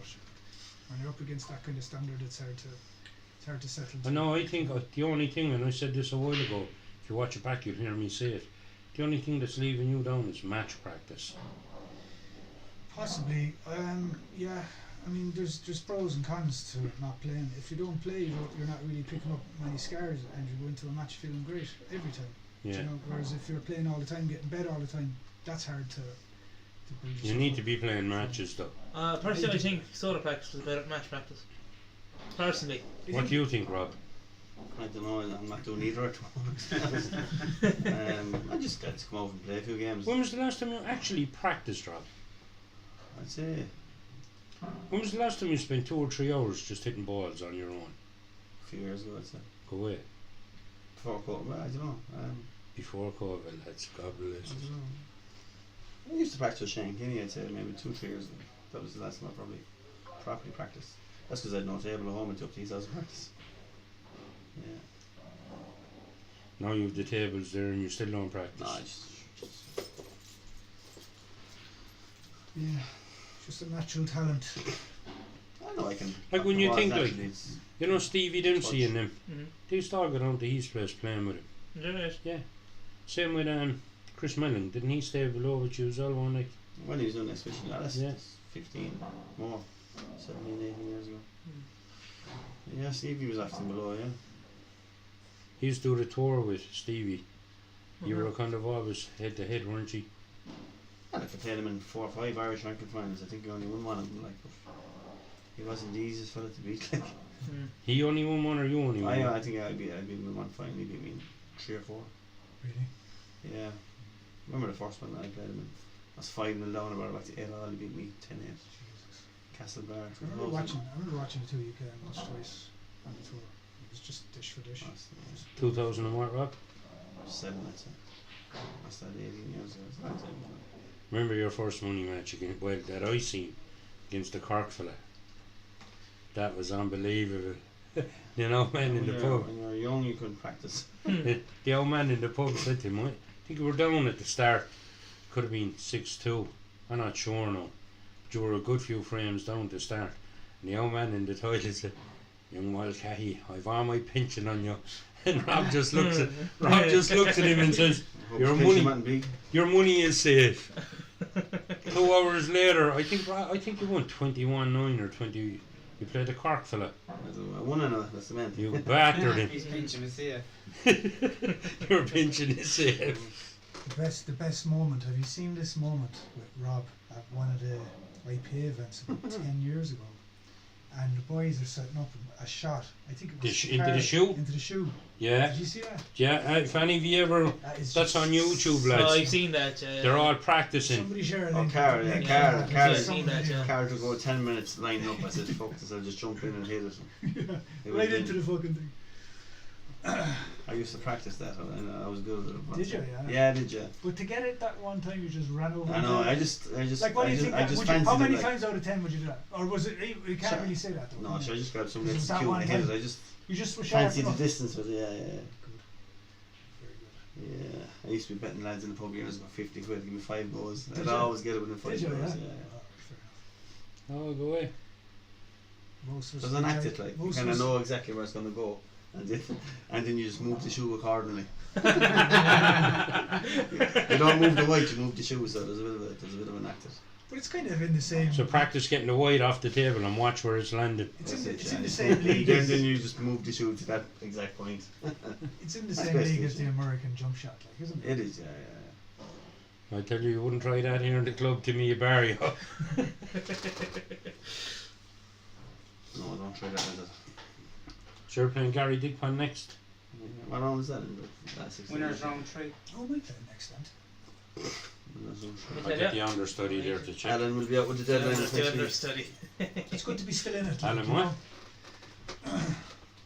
when you're up against that kind of standard, it's hard to settle. I know, I think the only thing, and I said this a while ago, if you watch it back you'll hear me say it, the only thing that's leaving you down is match practice. Possibly. Yeah. I mean, there's pros and cons to not playing. If you don't play, you're not really picking up many scars, and you go into a match feeling great every time. Yeah. You know, whereas if you're playing all the time, getting better all the time, that's hard to build You yourself need up. to be playing matches though. Personally, I think soda practice is better than match practice. Personally. What do you think, Rob? I don't know, I'm not doing either at the moment. I just got to come over and play a few games. When was the last time you actually practiced, Rob? I'd say When was the last time you spent 2 or 3 hours just hitting balls on your own? a few years ago, I'd say. Go away. Before COVID, well, I don't know. Before COVID, let's God bless I us. don't know. I used to practice with Shane Kinney, I'd say maybe 2-3 years ago. That was the last time I probably properly practiced. That's because I had no table at home and took these hours of practice. Yeah. Now you have the tables there and you still don't practice. No, I just Yeah. Just a natural talent. I know I can. Like when you well, think, like, naturally it's- You know Stevie Dempsey and them, Mm-hmm. they used to all go down to his place playing with him. Is that right? Yeah. Same with Chris Mellon. Didn't he stay below with you as well one night? When he was doing exhibition, that's Yeah. 15 more, 17, 18 years ago. Yeah, Stevie was acting below, yeah. He used to do the tour with Stevie. You were kind of always head to head, weren't you? And if I played him in 4 or 5 Irish ranking finals, I think he only won one of them, like, but he wasn't the easiest fella to beat, like. He only won one or you only won one? I think I beat him in one final, he beat me in 3 or 4. Really? Yeah. Remember the first one that I played him in? I was 5-0 down, about back to 8 all, he beat me 10-8. Jesus. Castlebar. I remember watching the 2 UK match twice on the tour. It was just dish for dish. 2000 and what, Rob? 7, I'd say. That's that 18 years ago. It's a long time ago. Remember your first money match against, well, that I seen against the Cork fella? That was unbelievable. The old man in the pub. When you were young, you couldn't practice. The old man in the pub said to him, I think we were down at the start. Could have been 6-2. I'm not sure now. But you were a good few frames down to start. And the old man in the toilet said, young Mulcahy, I've all my pension on you. And Rob just looks at him and says, your money is safe. 2 hours later, I think you won 21-9 or 20. You played the Cork fella. I won another, that's the man. You battered him. His pension is here. Your pension is safe. The best moment. Have you seen this moment with Rob at one of the IPA events about 10 years ago? And the boys are setting up a shot. I think it was Into the shoe? Into the shoe. Yeah. Did you see that? Yeah, if any of you ever, that's on YouTube, lads. Oh, I've seen that. They're all practicing. Somebody share a Oh, link. Carol, yeah, Link Carol, to that. Carol. There's I've seen somebody that, yeah. Carol to go 10 minutes lining up. I said, fuck this, I'll just jump in and hit it. Yeah, It right was into the fucking thing. I used to practice that, and I was good at it. Did you? Yeah. Yeah, I did, yeah. But to get it that one time, you just ran over. I know. the- I just, Like, what do you think? I just How fancied many it. Like, times out of 10 would you do that? Or was it? You can't Sure. really say that. Though, no, can so I you? just grabbed some Was next that cute one and hit it. time? I just You just were sharp fancied the enough. distance with it. Yeah, Very good. yeah. I used to be betting lads in the pub years ago 50 quid, give me 5 goals. Did I'd you? always get it within 5 Did you? goals. Yeah. Yeah. Oh, fair enough. Oh, go away. Most of us Doesn't act it like you most kind of of us- know exactly where it's going to go, and then you just move the shoe accordingly. You don't move the weight, you move the shoe. So there's a bit of an act. But it's kind of in the same. So practice getting the weight off the table and watch where it's landed. It's in That's the it, same league. Then as- you just move the shoe to that exact point. It's in the That's same best, league as isn't the American jump shot, like, isn't it? It is, yeah. I tell you, you wouldn't try that here in the club to me, Barry. No, don't try that. Is it? So you're playing Gary Digpan next. What round is that in the last 16? Winners round 3. Oh, we play next then. I get the understudy there to check. Alan will be out with the deadline next week. Understudy. It's good to be still in it. Like, Alan, you what? know?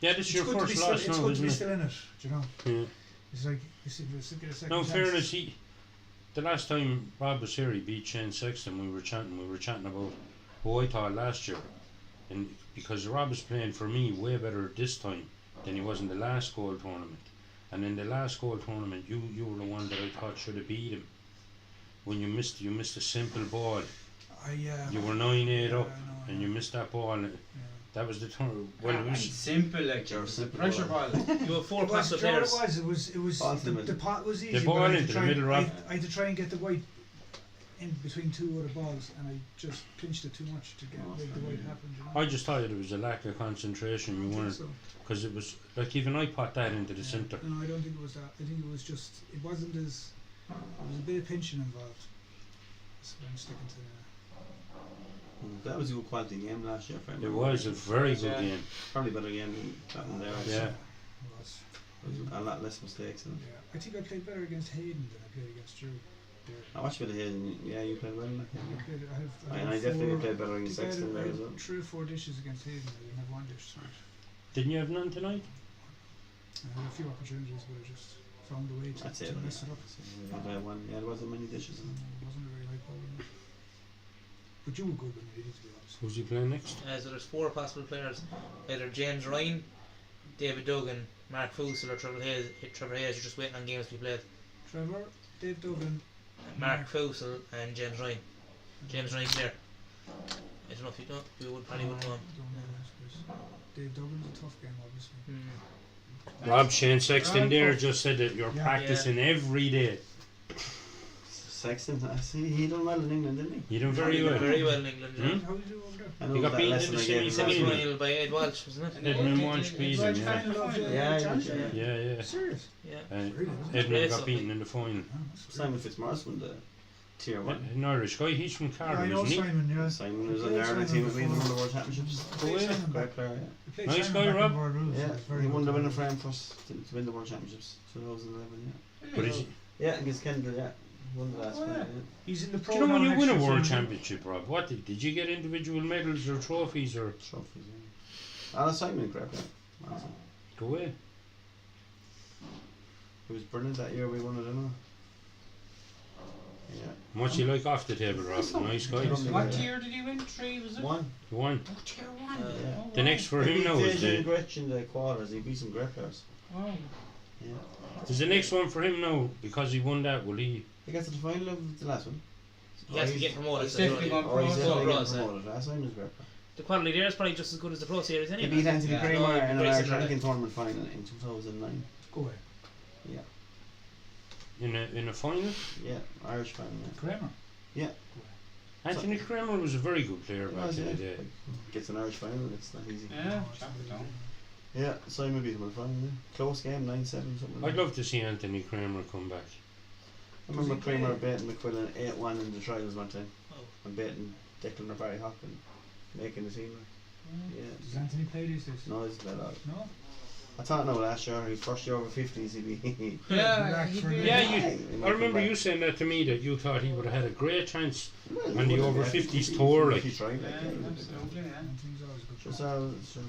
Yeah, this is It's your good to be first still- loss It's now, good to be isn't it? still in it. Do you know? Yeah. It's like you see, get a second No, in chance. fairness, the last time Rob was here, he beat Shane Sexton. We were chatting about who I thought last year, and because Rob was playing for me way better this time than he was in the last goal tournament. And in the last goal tournament, you were the one that I thought should have beat him. When you missed a simple ball. You were 9-8 up, and you missed that ball. And that was the turn. Well, it was simple, like Just simple pressure ball. ball. You have 4 It was, possible do you know what players. it was Ball to the the middle. pot was easy. The but ball I had to into the try middle, and- Rob. I had to try and get the white in between 2 other balls, and I just pinched it too much to get make the white happen. You know? I just thought it was a lack of concentration. You I don't weren't, think because it was like even I put that into the so. centre. No, I don't think it was that. I think it was just it wasn't as there was a bit of pinching involved. So I'm sticking to That was a good quality game last year. It was a very good Yeah. game. Probably better game than that one there. Yeah. it was. There was a lot less mistakes in it. Yeah, I think I played better against Hayden than I played against Drew. There. I watched a bit of Hayden. Yeah, you played well in that game. I played, And I definitely played better against Sexton there as well. 3 or 4 dishes against Hayden. I didn't have 1 dish. So Didn't you have none tonight? I had a few opportunities, but I just found a way That's to it. mess it up. There wasn't many dishes. In it. It wasn't a very high quality. But you were good when you needed to be honest. Who's he playing next? So there's 4 possible players. Either James Ryan, David Duggan, Mark Fussell or Trevor Hayes. Trevor Hayes, you're just waiting on games to be played. Trevor, Dave Duggan, Mark Fussell and James Ryan. James Ryan's there. I don't know if you know. You would probably wouldn't know him. Don't know, I suppose. Dave Duggan's a tough game, obviously. Rob, Shane Sexton Right, there cool. just said that you're Yeah. practicing every day. Sexton, I see he done well in England, didn't he? You done very well. Very well in England. Hmm? Yeah. How do you do over there? I know He got that beaten lesson in the I gave him semi-final. last week. Final by Ed Walsh, wasn't it? Edmund Walsh beat him, yeah. Final of Yeah, Championship? yeah. Yeah. Serious? Yeah. And Really? Edmund Yeah, got something. beaten in the final. Oh, that's Simon weird. Fitzmaurice won the tier one. An Irish guy, he's from Yeah, I Cardiff, know isn't he? Simon, yeah. Simon was on Played the Ireland Simon team at me in before. the World Championships. Played Oh, yeah. Simon Great back- player, yeah. he played Nice Simon guy, back in Rob. World Rules, Yeah, so it's very he good won the player. winning frame for us to win the World Championships 2011. Yeah, But is, yeah, against Kendall. Yeah, won the last Oh, one. yeah. Yeah. He's in the do pro you know now when you next win a year, world so- championship, Rob? What did you get individual medals or trophies or Trophies. Yeah. Alan Simon, great player. Honestly. go away? He was brilliant that year. We won it, didn't we? Yeah. What's he like off the table, Rob? Nice guy. Lovely What guy, yeah. year did he win? 3, was it? One. He won. Oh, tier 1. Yeah. Oh, The wow. next for He him beat now is Jason the. Gretsch in the quarters. He beat some great players. Wow. Yeah. Is the next one for him now because he won that? Will he? He got to the final of the last one. He has to get promoted. He's so you definitely know, gone Oh, he's pro. definitely pro, getting yeah. promoted. Last time was great. the quality there is probably just as good as the Pro Series He anyway. beat Anthony Yeah. Kramer No, in an very Irish similar. ranking tournament final in 2009. Go away. In a final? Yeah, Irish final. Yeah. Kramer. Anthony Kramer was a very good player He back was, in yeah. the day. Gets an Irish final. It's not easy. Yeah, chop it down. Yeah, Simon beat him in the final. Yeah. Close game, 9-7 something. Like I'd that. love to see Anthony Kramer come back. I remember Does he Kramer play? beating McQuillan 8-1 in the trials one time, Oh. and beating Declan or Barry Hock and making the team. Yeah. Does Anthony play these days? No, he's better. No? I thought no last year. His first year over 50s, he'd be. Yeah, Back he for did. the- Yeah, He you. might I come remember back. you saying that to me that you thought he would have had a great chance. Well, on he the would have, over yeah, 50s if tour, If he like. tried, Yeah, like, yeah, he would have. absolutely, yeah. Anthony's always a good Just player. so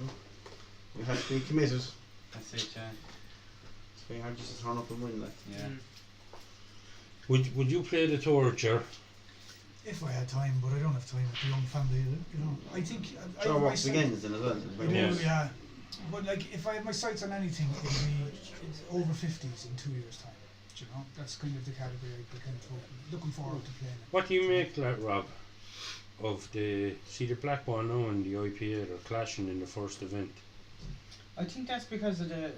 we have to be committed. That's it, yeah. It's very hard just to turn up and win, like. Yeah. Mm. Would you play the tour, Ger? If I had time, but I don't have time with the young family, you know. I think I Sure have my works sight- weekends then as well. It's I very do, Yes. good. yeah. But like, if I had my sights on anything, it'd be it's over 50s in 2 years' time. Do you know, that's kind of the category I'd be kind of looking forward to playing. What do you make, like, Rob, of the Blackburn now and the IPA are clashing in the first event? I think that's because of the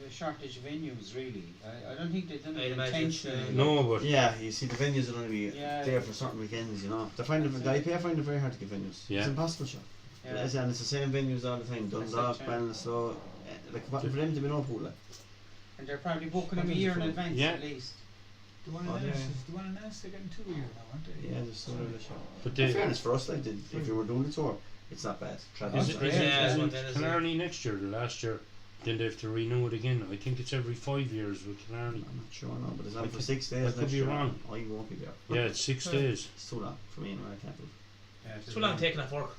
shortage of venues, really. I don't think they've done I'd it imagine, intentionally. No, but Yeah, you see, the venues will only be Yeah. there for certain weekends, you know. They find it, the IPA find it very hard to get venues. Yeah. It's impossible, sure. Yeah. And it's the same venues all the time. That's Dundalk, it, yeah. Ballinasloe. Like, for them to be no pool, like. And they're probably booking them a year in advance Yeah. at least. The one Oh, in yeah. Ennis, the one in Ennis, they're getting 2 a year now, aren't they? Yeah, there's some of the show. but In the, fairness for us, like, if you were doing the tour, it's not bad. Travel is is it, great. is it, Yeah, isn't that is it. Killarney next year, the last year, then they have to renew it again? I think it's every 5 years with Killarney. I'm not sure, no, but it's I on for could- 6 I days. could next be year. wrong. I won't be there. Yeah, it's 6 Yeah. days. It's too long for me, and I can't do it. Yeah, Too long taking off work.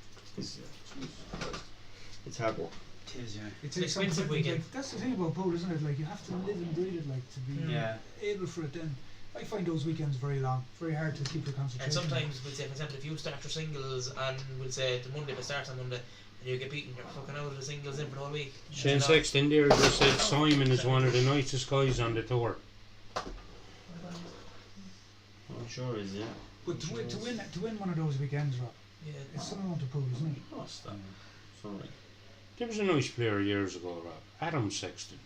It's hard work. It is, yeah. It's It's expensive weekend. Like, that's the thing about bowl, isn't it? Like, you have to live and breathe it, like, to be Yeah. able for it then. I find those weekends very long, very hard to keep your concentration. And sometimes we'll say, for example, if you start your singles and we'll say the Monday, if it starts on Monday, and you get beaten, you're fucking out of the singles in for the whole week. Shane You know? Sexton there just said Simon is one of the nicest guys on the tour. I'm sure it is, yeah. But to win one of those weekends, Rob, Yeah. it's some amount of pull, isn't it? Oh, stop. Sorry. There was a nice player years ago, Rob. Adam Sexton.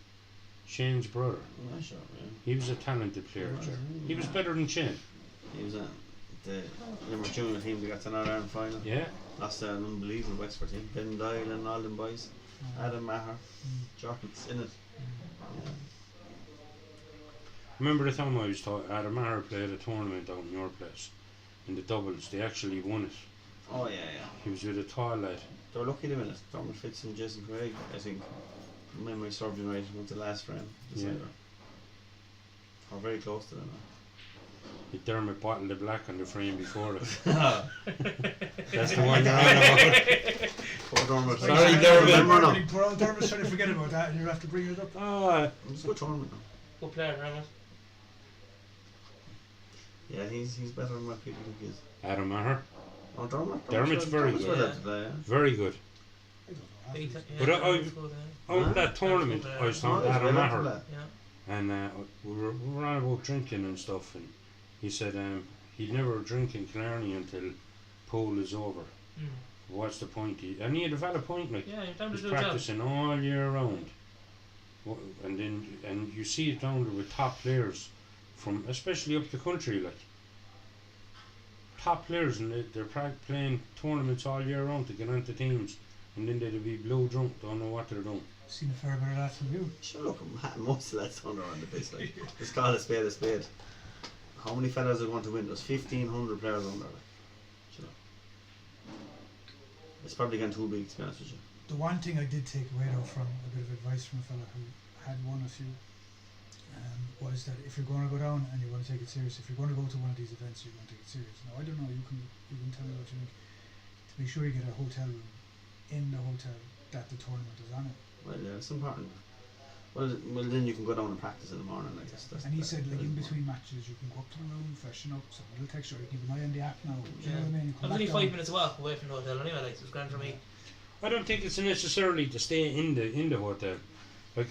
Shane's brother. Yeah, sure, yeah. He was a talented player. Sure. He was better than Shane. He was at the Limerick Junior team. They got to another Ireland final. Yeah. Lost to an unbelievable Wexford team. Ben Doyle and all them boys. Adam Maher. Jordan's in it. Yeah. Remember the time I was taught Adam Maher played a tournament out in your place in the doubles. They actually won it. Oh, yeah, yeah. He was with a tall lad. They were lucky to win it. Dermot Fitz and Jason Craig, I think. Memory served him right with the last round. Yeah. Or very close to them. With Dermot bottled the black on the frame before it. Now. That's the one you're on about. Poor Dermot. Sorry, Dermot. Remember now. Poor old Dermot's trying to forget about that, and you have to bring it up. Ah, It was a good tournament now. Good player, Ramos. Yeah, he's better than what people think he is. Adam Maher. Oh, Dermot? Dermot's very Dermot's good. well to play, yeah. Very good. I don't know. Big Athletes. yeah, But I- that's good, Out Huh? of that tournament, I was Oh, talking he's to Adam well to Maher. play. Yeah. And we were on about drinking and stuff, and he said he'd never drink in Killarney until pool is over. Mm. What's the point? And he had a valid point, like Yeah, you're down to he's do a job. practicing all year round. And you see it down there with top players from, especially up the country, like top players, and they're playing tournaments all year round to get onto teams, and then they'll be blow drunk, don't know what they're doing. Seen a fair bit of that from you. Sure, look, most of that's under on the pitch. Like, it's called a spade a spade. How many fellas are going to win? There's 1,500 players under. Like, you know. It's probably getting too big, to be honest with you. The one thing I did take away though from a bit of advice from a fella who had won a few was that if you're going to go down and you want to take it serious, if you're going to go to one of these events, you're going to take it serious. Now I don't know, you can tell me what you think. To make sure you get a hotel room in the hotel that the tournament is on it. Well, yeah, it's important. Well, then you can go down and practice in the morning. Like that's and he said, like in between matches, you can go up to the room, freshen up, send a little text, or you can keep an eye on the app now. Do you know what I mean? I was only 5 minutes walk away from the hotel anyway, like, it was grand for me. I don't think it's necessarily to stay in the hotel. Like,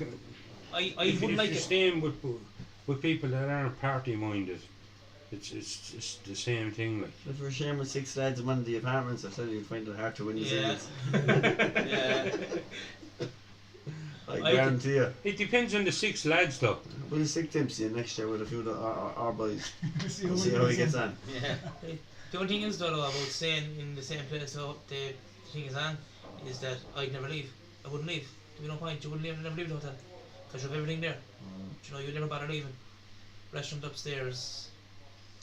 I if wouldn't like you're it. staying with people that aren't party minded, it's the same thing. Like, if you're sharing with 6 lads in one of the apartments, I tell you, you'd find it hard to win the Yeah. singles. Yeah. I guarantee you. it depends on the 6 lads, though. We'll stick Dempsey in next year with a few of our boys. See We'll see how he gets on. Yeah. The only thing is though about staying in the same place, so the thing is on, is that I'd never leave. I wouldn't leave. There'd be no point. You wouldn't never leave the hotel. Because you have everything there. You know, you'd never bother leaving. Restaurant upstairs.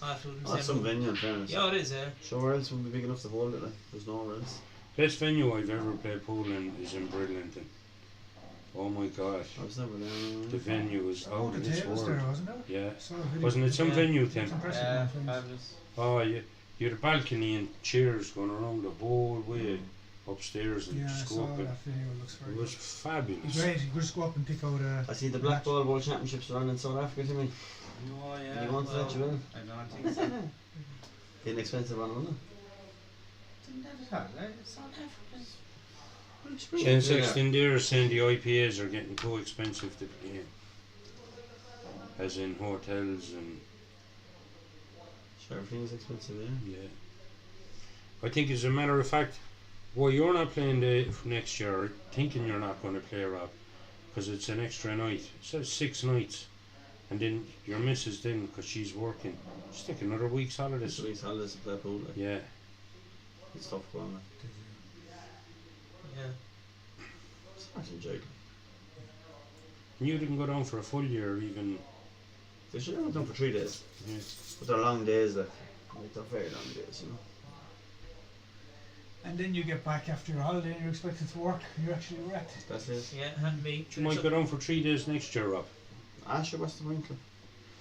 Hot food and That's some venue in fairness. Yeah, it is, yeah. Sure, where else would be big enough to hold it? Like, there's nowhere else. Best venue I've ever played pool in is in Bridlington. Oh my gosh, I was never there. the venue is Oh, out the of this tables world. there, wasn't it? Yeah, Saw a video. wasn't it some Yeah. venue, It's Tim? impressive. Yeah, man, things. fabulous. Oh, you had a balcony and chairs going around the whole way upstairs and Yeah, I just go saw up. And that video. It looks very it was good. fabulous. Great. You could just go up and pick out a. I see the Black Ball World Championships are on in South Africa to me. Oh, yeah. You want to let you in? I don't think so. Inexpensive on them, Didn't that at all, eh? South Africa's. Shane Sexton there is saying the IPAs are getting too expensive to play in. As in hotels and Sure, everything is expensive, yeah. yeah. I think as a matter of fact, why you're not playing the next year, thinking you're not going to play, Rob, because it's an extra night. It says 6 nights, and then your missus then, because she's working, just take another week's holidays. This week's holidays to play pool, like. Yeah, It's tough going, like. Yeah. It's hard to enjoy. and you didn't go down for a full year even. They should have done for 3 days. Yeah. But they're long days, like. They're very long days, you know. And then you get back after your holiday and you're expected to work. And you're actually wrecked. That's it. Yeah, and me. You might go down for 3 days next year, Rob. Sure, what's the point?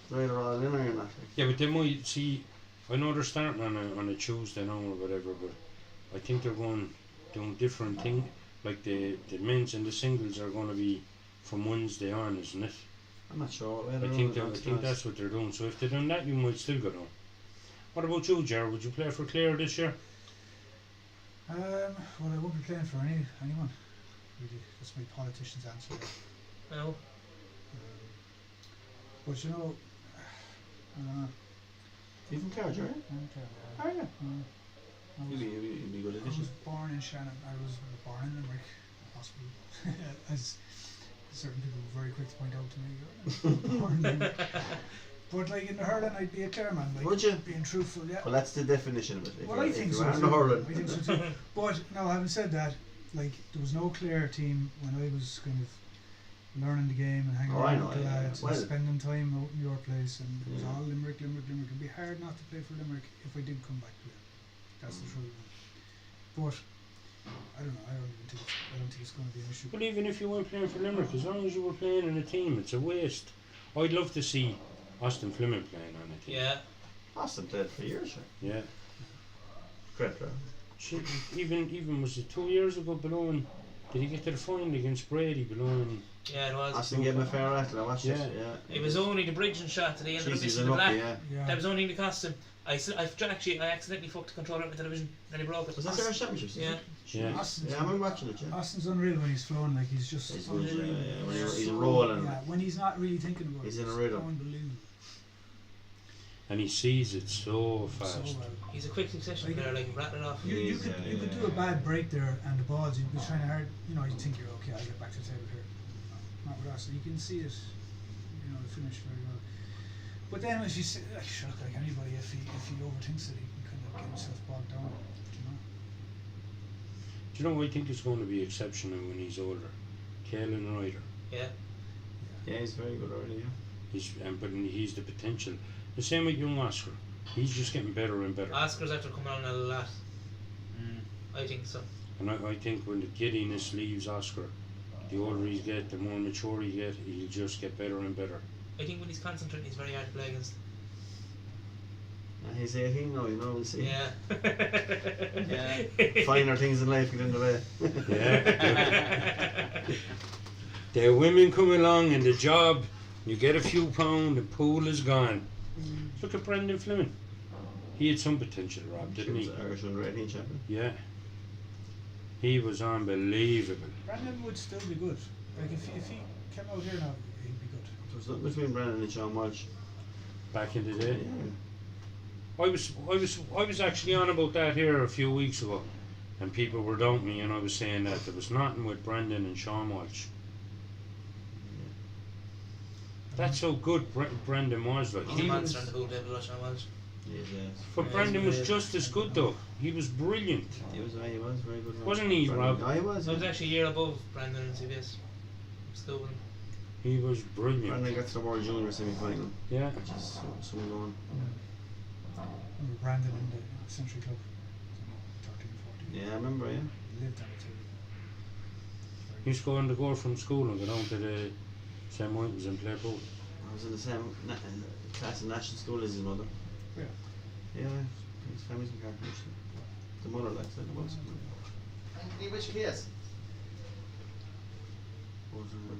They're either all in or you're not. Like. Yeah, but they might see. I know they're starting on a Tuesday now or whatever, but I think they're doing different thing. Like the men's and the singles are going to be from Wednesday on, isn't it? I'm not sure. I think that's what they're doing. So if they've done that, you might still go down. What about you, Ger? Would you play for Clare this year? Well, I won't be playing for anyone. Really, that's my politician's answer. No. But you know, I don't know. You from Clare, Jerry? I don't care. Oh, yeah. I You'd was, be good I addition. was born in Shannon. I was born in Limerick, possibly, as certain people were very quick to point out to me. Born in Limerick. But like in the hurling, I'd be a Clare man. Like, Would you? being truthful, yeah. Well, that's the definition of it. If Well, you're- I if think you so are in too. the hurling. I think so too. But now, having said that, like there was no Clare team when I was kind of learning the game and hanging Oh, I around know, with the yeah, yeah. lads Well- and spending time out in your place, and it was Yeah. all Limerick. It'd be hard not to play for Limerick if I did come back to it. That's the truth. But I don't know. I don't think it's going to be an issue. But even if you weren't playing for Limerick, as long as you were playing in a team, it's a waste. I'd love to see Austin Fleming playing on a team. Yeah. Austin played for years, sure. Yeah. Great player. Shit, even was it 2 years ago, Balloon? Did he get to the final against Brady, Balloon? Yeah, it was. Austin gave him a fair rattle. I watched Yeah. it. Yeah. It was only the bridging shot that he ended up Jeez, he's missing the black. unlucky, yeah. Yeah. That was the only thing that cost him. I accidentally fucked the controller out of my television and he broke it. Was that Irish Championships? Yeah. Yeah. Austin's, Yeah, I remember watching it, yeah. Austin's unreal when he's flowing. Like he's just He's good, yeah, unbelievable. yeah. When he's So- rolling. Yeah, when he's not really thinking about He's it. in a it's rhythm. Unbelievable. And he sees it so fast. So well. He's a quick succession player, like rattle it off. You could do a bad break there and the balls, you'd be trying to hard, you know, you'd think you're okay, I'll get back to the table here. Matt with us, you can see it, the finish very well. But then if you see, sure, like anybody, if he overthinks it, he can kind of get himself bogged down, Do you know, I think it's going to be exceptional when he's older. Caelan Ryder. Yeah. Yeah, he's very good already. Yeah. But he's the potential. The same with young Oscar. He's just getting better and better. Oscar's after coming on a lot. I think so. And I think when the giddiness leaves Oscar, the older he gets, the more mature he gets, he'll just get better and better. I think when he's concentrating, he's very hard to play against. He's 18 now, we'll see. Yeah. Yeah. Finer things in life get in the way. Yeah. The women come along and the job, you get a few pound, the pool is gone. Look at Brendan Fleming. He had some potential, Rob, didn't he? He was Irish under 18 champion. Yeah. He was unbelievable. Brandon would still be good. Like if he came out here now, he'd be good. There was nothing between Brennan and Sean Walsh. Back in the day. Yeah. I was actually on about that here a few weeks ago, and people were doubting me, and I was saying that there was nothing with Brendan and Sean Walsh. That's how good Brendan was. Like He's a monster on the whole level, Sean Walsh. Yes. but Brendan was just as good though. He was brilliant, He was very good. wasn't he, Rob? No, he was. I was actually a year above Brandon in CBS. Still with him. He was brilliant. Brendan got to the World Junior semi-final, Yeah. which is someone going. Remember Brandon in the Century Club? 13, 14. Yeah, I remember, yeah. He lived on it too. He used to go on the go from school and go down to the St. Martin's and play pool. I was in the same class in national school as his mother. Yeah. Yeah, his family's in Carthage. The mother likes it, the mother's Anthony, which case?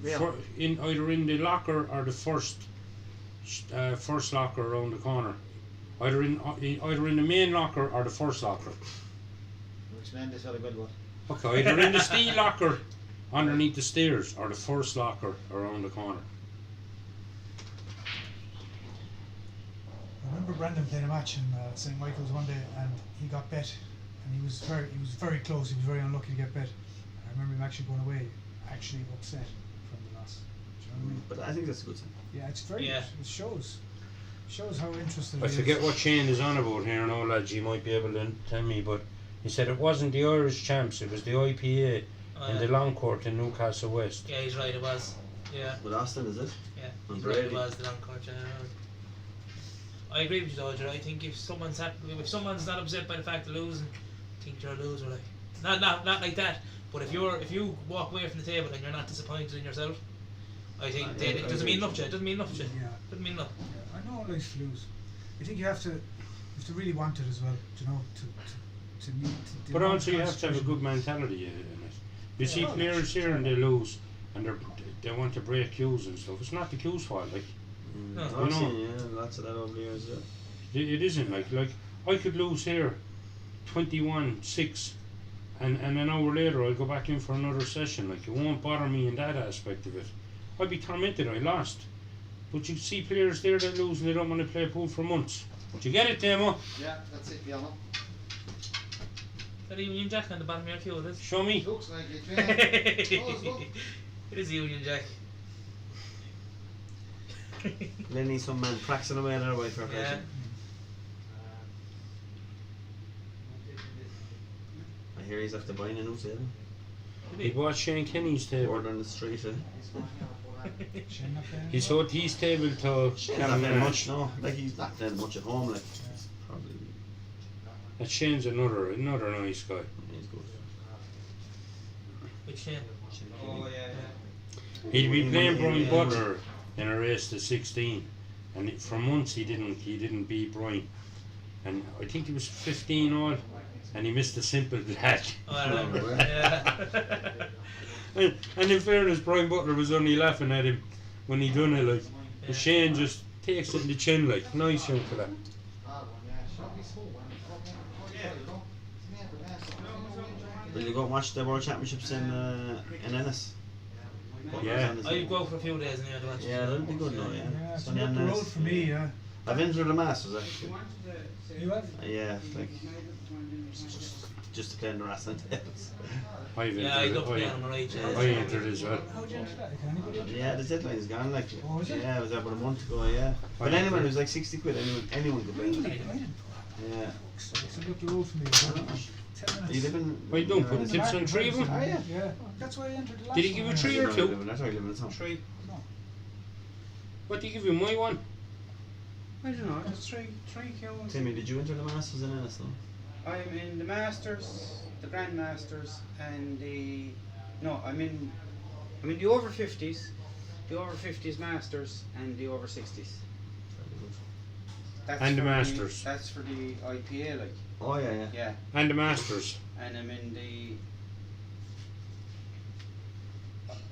Either in the locker or the first locker around the corner. Either in the main locker or the first locker. Explain this other good one. Okay, either in the steel locker underneath the stairs or the first locker around the corner. I remember Brandon playing a match in St. Michael's one day, and he got bet, and he was very close. He was very unlucky to get bet. And I remember him actually going away, actually upset from the loss. Do you know what I mean? But I think that's a good thing. Yeah, it's very. Yeah. It shows how interested. I he forget is. what Shane is on about here now, lads. You might be able to tell me, but he said it wasn't the Irish champs, it was the IPA in the long court in Newcastle West. Yeah, he's right, it was. Yeah. With Austin, is it? Yeah, And he's right, it Brady. was the long court. I agree with you, Dodger. I think if someone's not upset by the fact of losing, I think you're a loser. Like not like that. But if you walk away from the table and you're not disappointed in yourself, I think then it doesn't mean enough to you. It doesn't mean enough to you. Yeah. Doesn't mean enough. Yeah, I know life lose. I think you have to really want it as well. You know, to meet. But also you have to have a good mentality in it. You see players here and they lose, and they want to break cues and stuff. It's not the cues' fault. Like No. I've seen lots of that over the years. Yeah. it isn't like I could lose here 21-6 and an hour later I'll go back in for another session. Like it won't bother me in that aspect of it. I'd be tormented I lost. But you see players there that lose and they don't want to play pool for months. Do you get it, Demo? Yeah, that's it, Fiona. Is that a Union Jack on the bottom of your queue, it is? Show me. Looks like it, yeah. Oh, it's good. It is a Union Jack. They need some man practicing away there by fair Yeah. play. I hear he's after buying a new table. He bought Shane Kenny's table. Order on the street. Shane not playing He as well? sold his table to He's not Cavan playing Nash. much, no. Like he's not playing much at home, like. Probably. And Shane's another nice guy. He's good. Which Shane? Oh, yeah. He'd be playing Brian Butler in a race to 16, and for months he didn't beat Brian, and I think he was 15 all, and he missed a simple black. Oh, I remember. Yeah. And in fairness, Brian Butler was only laughing at him when he done it, like. But Shane just takes it in the chin, like, nice young fella. Will you go and watch the World Championships in Ennis? Yeah. I'd go for a few days anyway to watch it. Yeah, that'll be good now, yeah. Yeah, it's Sunday up and the road Ennis. for me. Yeah. I've entered the Masters actually. You have? Yeah, like just to play in the wrestling tables. I've Yeah, I entered love it. playing on the right. I entered as well. How'd you enter that? Can anybody enter Yeah, the deadline is gone. Like, Oh, is it? yeah, it was about a month ago. Yeah, but I anyone entered. who's like 60 quid, anyone could play. Really? in I it. didn't know Yeah, that. So it's up the road from me. 10 minutes. you live in. Why don't put In the tips on market 3 of place, them? Oh, yeah. Yeah. That's why I entered the last Did he give one. you 3 or I 2? live in, that's why I live in a town. 3. No. What did he give you? My one? I don't know, just 3 kills. Timmy, did you enter the Masters in NS? No? I'm in the Masters, the Grand Masters, and the I'm in the over 50s, the over 50s Masters, and the over 60s. Very good. That's And the for Masters. That's for the IPA, like. Oh yeah. Yeah, And the Masters. and I'm in the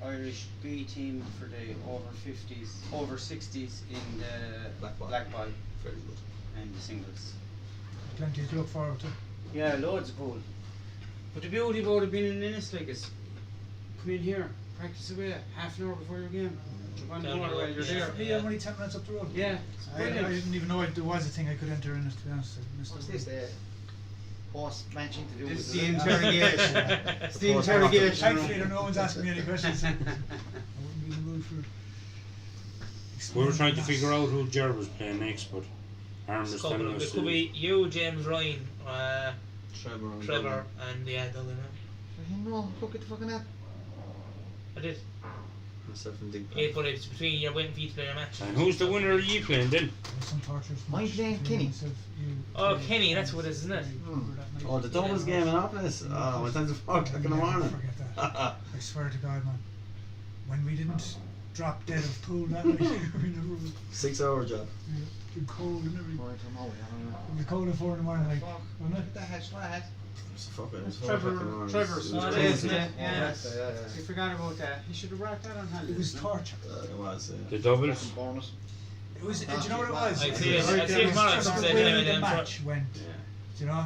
Irish B team for the over 50s, over 60s in the Black ball. Very good. and the singles. Plenty to look forward to. Yeah, loads of goal. But the beauty about it being in Ennis, like, is come in here, practice away, half an hour before your game. Jump on the Down water the while road, you're yeah. there. Yeah, I'm only 10 minutes up the road. Yeah, it's I brilliant. didn't even know there was a thing I could enter in it, to be honest. I missed What's it. this? Horse matching to do This with is the it? interrogation. It's the Of course, interrogation. Thankfully, no one's asking me any questions. I wouldn't be in the mood for We were trying to explaining figure out who Ger was playing next, but Aaron was telling It us. could be you, James Ryan, Trevor. and Trevor, and Douglas. No, look at the fucking app. I did. Myself and Dick. But it's between you're waiting for you to play your match. And who's the winner of you playing then? There's some torture from Mine playing Kenny. Oh, Kenny, that's what it is, isn't it? Oh, the doubles game in office. Oh, my time's at 4 o'clock in the morning. Forget that. I swear to God, man. When we didn't drop dead of pool that night, we never was 6-hour job. been cold and everything. Right, I'm away, I don't know. It was cold at 4 in the morning, like, Fuck. wasn't it? What the hell's that? Fuck it, it was Trevor- 4 o'clock in the morning. Trevor's It was not crazy. isn't it? Yeah. Yeah. You forgot about that. You should have brought that on holiday. It was torture. It was. The doubles? Bonus. It was. Do you know what it was? I'd It say was I'd say tomorrow, just some the say way anyway, the then match went. Yeah. Do you know?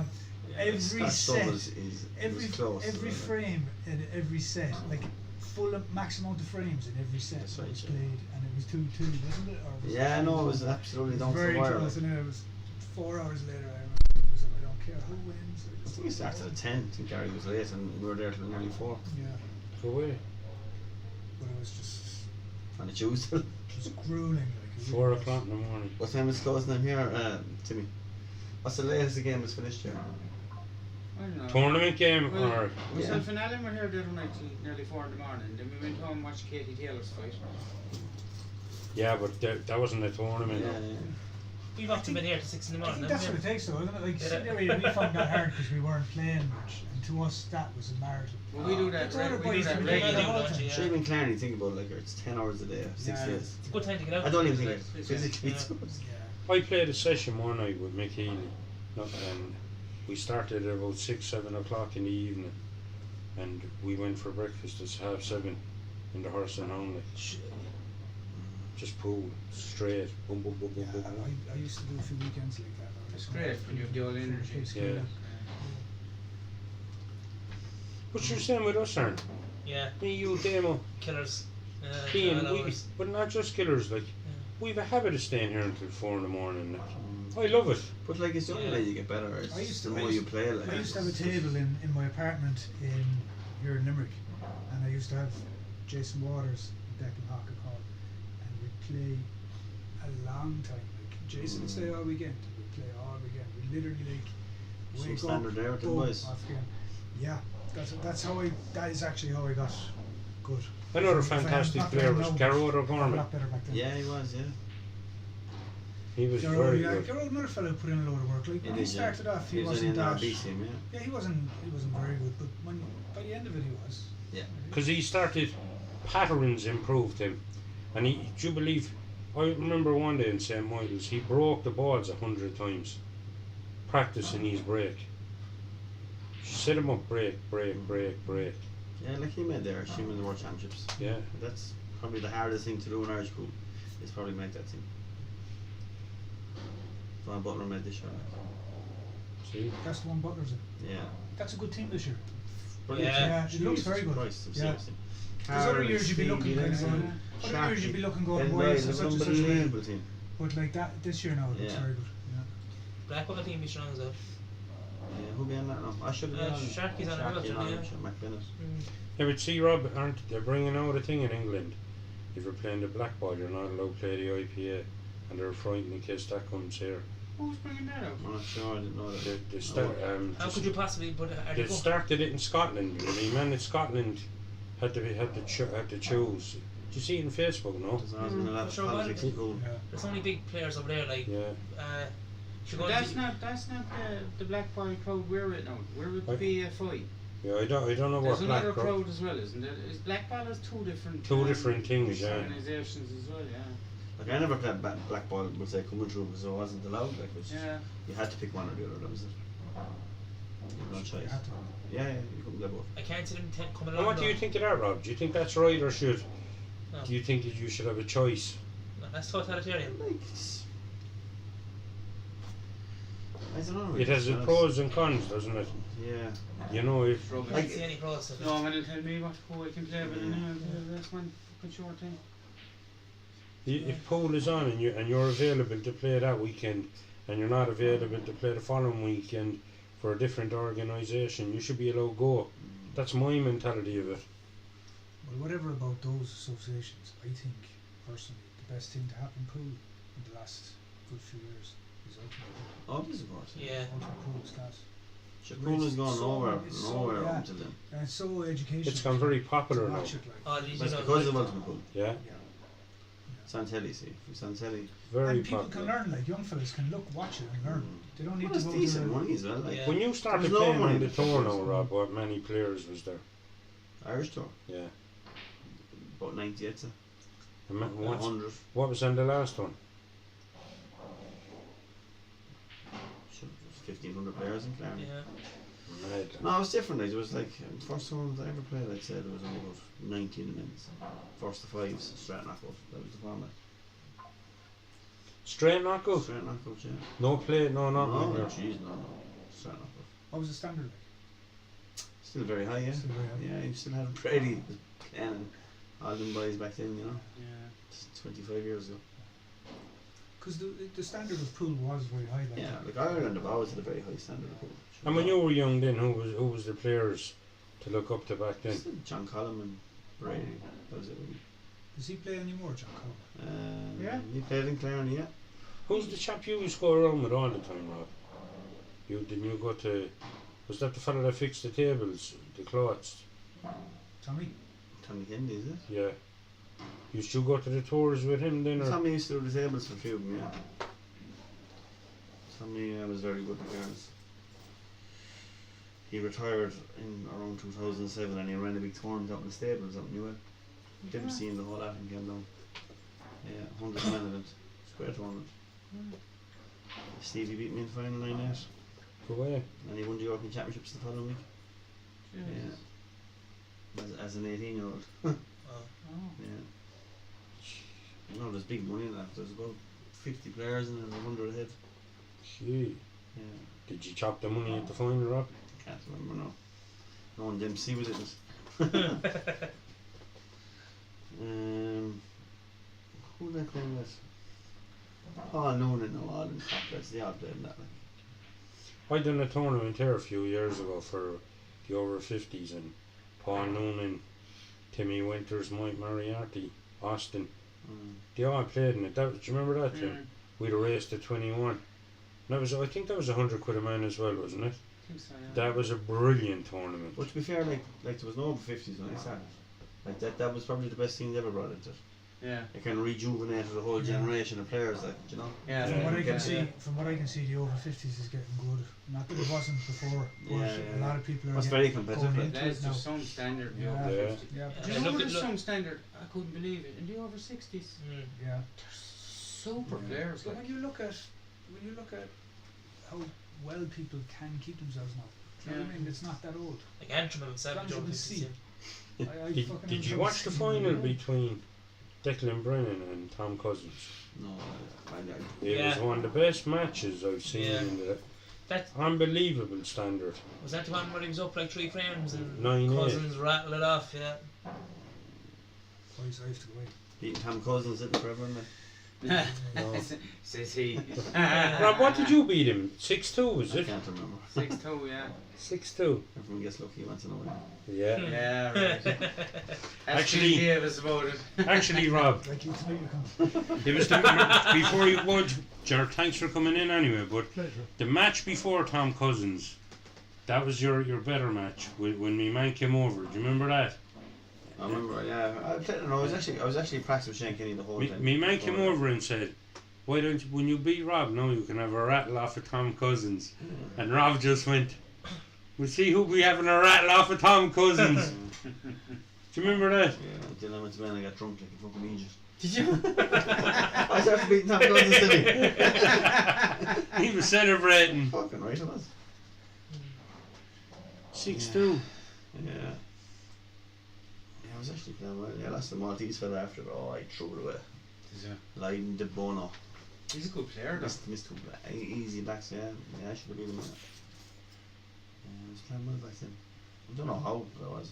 Every Scotch set, doubles is every close. every frame in every set, like full max amount of frames in every set That's right, was yeah. played, and it was 2-2, wasn't it? Or was Yeah, it no, it 3-1? was absolutely It was down to the very wire. close, and then it was 4 hours later. I remember it was, I don't care who wins. I think we started at 10. I think Gary was late and we were there till nearly 4 Yeah, Go away. but it was just on a Tuesday. it was grueling. Like, it 4 really was. o'clock in the morning. What time is closing time here, Timmy? What's the latest the game was finished here? I don't know. Tournament game Well, or myself and Alan were here the other night till nearly 4 in the morning. Then we went home and watched Katie Taylor's fight. yeah, but that wasn't a tournament. Yeah. We've often been here till 6 in the I morning. think that's what haven't it takes, though, isn't it? Like, Yeah. we found that hard because we weren't playing much, and to us that was a marathon. Well, we do that. That's other We do boys that do we? that Yeah, you regularly. do, all the don't time. you? Sure, even Clarny, think about it, like it's 10 hours a day, 6 Yeah. days. It's a good time to get out. I don't even think it Yeah. physically. Yeah. it's good. Yeah. I played a session one night with Mick Healy, and we started at about 6-7 o'clock in the evening, and we went for breakfast at 7:30 in the Horse and Hound. Like, just pool straight, boom, boom, boom, boom, Yeah, boom, boom. I used to do a few weekends like that. It's great when you have the old energy. Yeah. But you're saying with us, Aaron? Yeah, Me, you, Demo, killers. Ian, 12 we, hours. but not just killers. Like we've a habit of staying here until 4 in the morning. Like, I love it. But like it's the only Yeah. way you get better. It's I used the to- more you play. Like I used to have a table in my apartment here in Limerick, and I used to have Jason Waters, Declan Hawk and Hall, and we'd play a long time. Like Jason would stay all weekend, we'd play all weekend. We literally like Some wake standard up, there with the boom, boys. off again. Yeah, that's how that is actually how I got good. Another If I am fantastic not player playing was now, Garrod a O'Gorman. lot better back then. Yeah, he was. Yeah. He was Garrod, very yeah, good. Garrod, another fellow who put in a load of work. Like when he did, yeah. started off, he He was wasn't in our that. B team. Yeah. Yeah, he wasn't very good, but by the end of it, he was. Yeah. Because he started, patterns improved him, and do you believe? I remember one day in St. Michael's, he broke the balls 100 times, practicing his break. Set him up, break. Yeah, like he made there. She won the World Championships. Yeah. That's probably the hardest thing to do in Irish pool. Is probably make that thing. Van Butler made this year. See, That's the one Butler's in. Yeah. That's a good team this year. Brilliant. Yeah, it looks very good. Christ, Yeah. seriously. There's other Carl, years you'd be looking Stevie kind of Lindsay, going. Other years you'd be looking going, Ben why Ryan, is an such and such a unbelievable team. But like that this year now, it looks Yeah. very good. Yeah. Blackpool team be strong as well. Yeah, who'll be on that now? I should have been on. Sharky's on it, Sharky and yeah. Orange and McBennett. Yeah, but see, Rob, aren't they bringing out a thing in England? If you're playing the black ball, you're not allowed to play the IPA, and they're frightened in case that comes here. Who's bringing that out? I'm not sure, I didn't know that. They start, How could you possibly put it? they started it in Scotland. The man in Scotland had to choose. Did you see it on Facebook? No. There's always been a lot of Sure, politics well, in school. Yeah. There's so many big players over there, like Yeah. should But go that's to not the Black Ball crowd we're with now. We're with What? BFI. Yeah, I don't know There's what black another crowd. crowd as well, isn't there? Is Black Ball has two different Things, yeah. organisations as well, yeah. Like I never played black ball, would say coming through because I wasn't allowed. Like it was just, Yeah. you had to pick one or the other. That was it. You had no You choice. have to. Yeah, you couldn't play both. I can't see them coming along. And what do you though. think of that, Rob? Do you think that's right, or should? No. Do you think that you should have a choice? No, that's totalitarian. Like it's, I don't know. It has its it's- pros and cons, doesn't it? Yeah. You know, if I Rubbish. can't see any pros. of it. No man will tell me who I can play with Yeah. now. That's one fucking short thing. if pool is on and you're available to play that weekend, and you're not available to play the following weekend for a different organisation, you should be allowed to go. That's my mentality of it. Well, whatever about those associations, I think personally the best thing to happen pool in the last good few years is ultimate pool. Oh, it is of course. Yeah. Ultimate pool is class. Shakur is going So- nowhere, it's so- nowhere yeah. up until then. And it's so educational. It's gone very to popular now. watch it like. Oh, these But it's are because of like- Ultimate Pool. Yeah, Yeah. It's on telly, see. It's on telly. very And people popular. can learn, like young fellas can look, watch it and learn. They don't need Well, to it's go to decent the, money as well. Like Yeah. When you started There's no playing money on the in the tour now, football. Rob, what many players was there? Irish tour, Yeah. about 90, I'd say. And what 100. was on the last one? Sure, it was 1,500 players in Claremont. Yeah. Right. No, it was different. Like, it was like the first tournament I ever played. I'd say there was only about 90 in the men's. First to fives, straight knockout. That was the format. Straight knockout? Straight knockout, yeah. No play, no No, nothing. no, No, jeez, no. Straight knockout. what was the standard like? Still very high, yeah. Still very high. Yeah, you still had Brady playing and all them boys back then, you know. Yeah. It's 25 years ago. Because the standard of pool was very high. Like Yeah, like Ireland have always had a very high standard of pool. And when you were young then, who was the players to look up to back then? Still John Collum and Brady. That was it. Really. Does he play anymore, John Cole? Yeah. He played in Claremont, yeah. Who's the chap you used to go around with all the time, Rob? Didn't you go to, was that the fella that fixed the tables, the cloths? Tommy? Tommy Kennedy, is it? Yeah. Used you go to the tours with him then, or? Tommy used to do the tables for a few of them, yeah. Tommy was very good to girls. He retired in around 2007 and he ran a big tournament up in the stables up in Newell. Dempsey and the whole lot came down. Yeah, 100 man event. It's a great tournament. Stevie beat me in the final 9-8 Go away. and he won the European Championships the following week. Jeez. Yeah. As an 18-year-old. Oh. Oh. Yeah. No, there's big money in that. There's about 50 players and there's 100 ahead. Gee. Yeah. Did you chop the money at the final, Rob? Can't remember now. No one Dempsey was it. Who did I play with? Paul Noonan and all in top. That's the odd playing that. Like. I done a tournament here a few years ago for the over 50s, and Paul Noonan, Timmy Winters, Mike Moriarty, Austin, they all played in it. Do you remember that, Tim? Mm. We'd a race to 21. That was, I think that was £100 a man as well, wasn't it? I think so, yeah. That was a brilliant tournament. But to be fair, like there was no over 50s when I started. Like that was probably the best thing they ever brought into it. Yeah. It kind of rejuvenated the whole Yeah. generation of players, like, you know. Yeah. From what I yeah. can see, the over 50s is getting good. Not that it wasn't before, but Yeah, yeah. a lot of people are It's getting very competitive. going like. into There's it now. just some standard in the Yeah. over Yeah. 50. Yeah, Do you And know look there's at- some standard? I couldn't believe it. In the over 60s, Mm. yeah. they're super Yeah. players. So Like. when you look at how well people can keep themselves now, do you know what I mean? It's not that old. Like Antrim and Savage As long as you over can 50s. see. I Did, fucking did you enjoy watch the seeing final it. between Declan Brennan and Tom Cousins? No, I It was Yeah. one of the best matches I've seen Yeah. in the That unbelievable standard. was that the one where he was up like 3 frames and 9-8. Cousins rattled it off. Yeah. Boys, I have to go away. beating Tom Cousins in forever, and Says he. Rob, what did you beat him? 6-2, was I it? can't remember. 6-2, yeah. 6-2. Everyone gets lucky once in a while. Yeah. Yeah, right. Actually- gave us about it. Actually, Rob, Like you tonight, you come. it was the before you would. Ger, thanks for coming in anyway. But Pleasure. the match before Tom Cousins, that was your better match when me man came over. Do you remember that? I remember, yeah. I was actually practicing with Shane Kenny the whole time. Me man came Before over and said, "Why don't you, when you beat Rob, now you can have a rattle off of Tom Cousins?" And Rob just went, "We'll see who'll be having a rattle off of Tom Cousins." Do you remember that? Yeah, then I went to bed and I got drunk like a fucking idiot. Did you? I was after beating Tom Cousins, didn't he? He was celebrating. Fucking right, it was. 6-2. Yeah. Yeah, I was actually playing well. Yeah, that's the Maltese fella after it. Oh, I threw it away. Leiden de Bono. He's a good player, though. Missed two easy backs, yeah. Yeah, I should have beat him. I was playing well back then. I don't know how, but I was.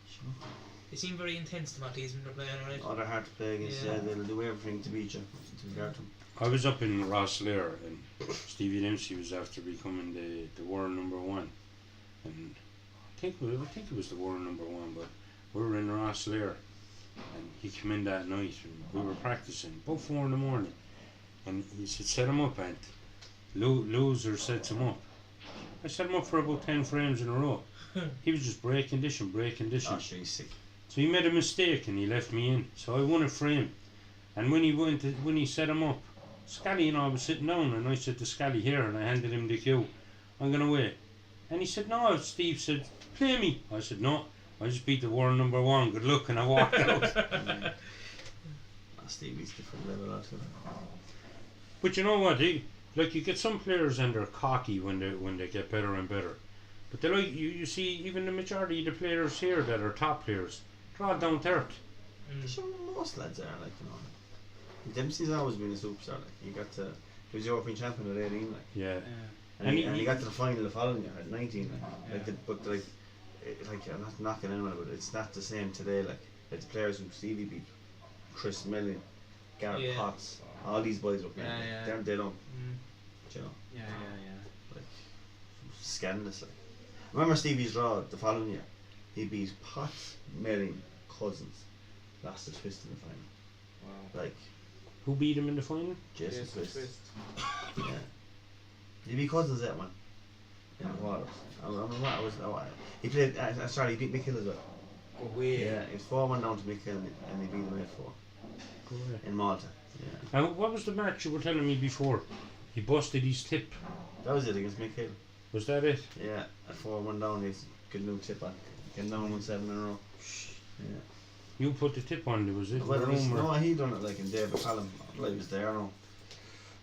Sure. They seem very intense, the Maltese, when they're playing, right? Oh, they're hard to play against, Yeah. yeah. They'll do everything to beat you, to guard them. I was up in Rosslare and Stevie Dempsey was after becoming the world number one, and I think it was the world number one, but we were in Rosslare and he came in that night and we were practicing about 4 in the morning, and he said set him up, and loser sets him up. I set him up for about 10 frames in a row. He was just break condition. Oh, sure, he's sick. So he made a mistake and he left me in. So I won a frame. And when he set him up, Scally and I was sitting down and I said to Scally here, and I handed him the cue, "I'm going to wait." And he said, "No." Steve said, "Play me." I said, "No, I just beat the world number one. Good luck." And I walked out. Stevie's different level altogether. But you know what? Like you get some players and they're cocky when they get better and better. But they like you see even the majority of the players here that are top players, they're all down to earth. Sure, most lads are like, you know. Dempsey's always been a superstar. Like he got to, he was European champion at 18. Like, Yeah. and he got to the final the following year at 19. Like, I'm not knocking anyone, but it's not the same today. Like the players who Stevie beat, Chris Milling, Garrett Potts, all these boys up there. They don't, you know. Yeah. Like scandalous. Like I remember Stevie's draw the following year. He beat Potts, Milling, Cousins, lost the twist in the final. Wow. Like Who beat him in the final? Jason Twist. Yeah. He beat Cousins that one. In the waters. He played. He beat Mick Hill as well. Go away. Yeah, it was 4-1 down to Mick Hill and he beat him 8-4 in Malta. Yeah. And what was the match you were telling me before? He busted his tip. That was it against Mick Hill. Was that it? Yeah, at 4-1 down, he's got a new tip on. Came down 1-7 in a row. Yeah. You put the tip on there, was it? Well, Your it was, own or- no, he done it like in David Callum. Well, he was there, no.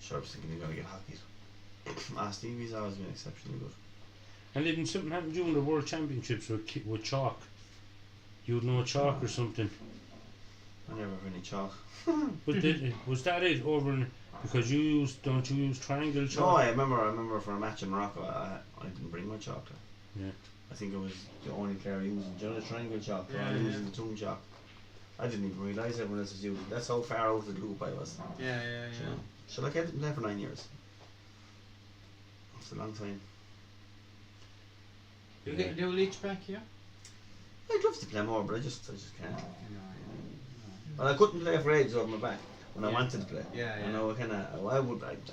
Sure, I was thinking he's going to get hockeyed. Stevie's always been exceptionally good. And didn't something happen during the World Championships with chalk? You'd know chalk or something. I never have any chalk. Was that it over in, because don't you use triangle No, chalk? I remember for a match in Morocco, I didn't bring my chalk. Yeah. I think it was the only player using the triangle chalk, or using the tongue chalk. I didn't even realise everyone else was using it. That's how far out of the loop I was. Yeah. You know? So like I didn't play for 9 years. It's a long time. You get the leech back here? I'd love to play more, but I just can't. Well, I couldn't play for ages over my back when I wanted to play. Yeah. I know I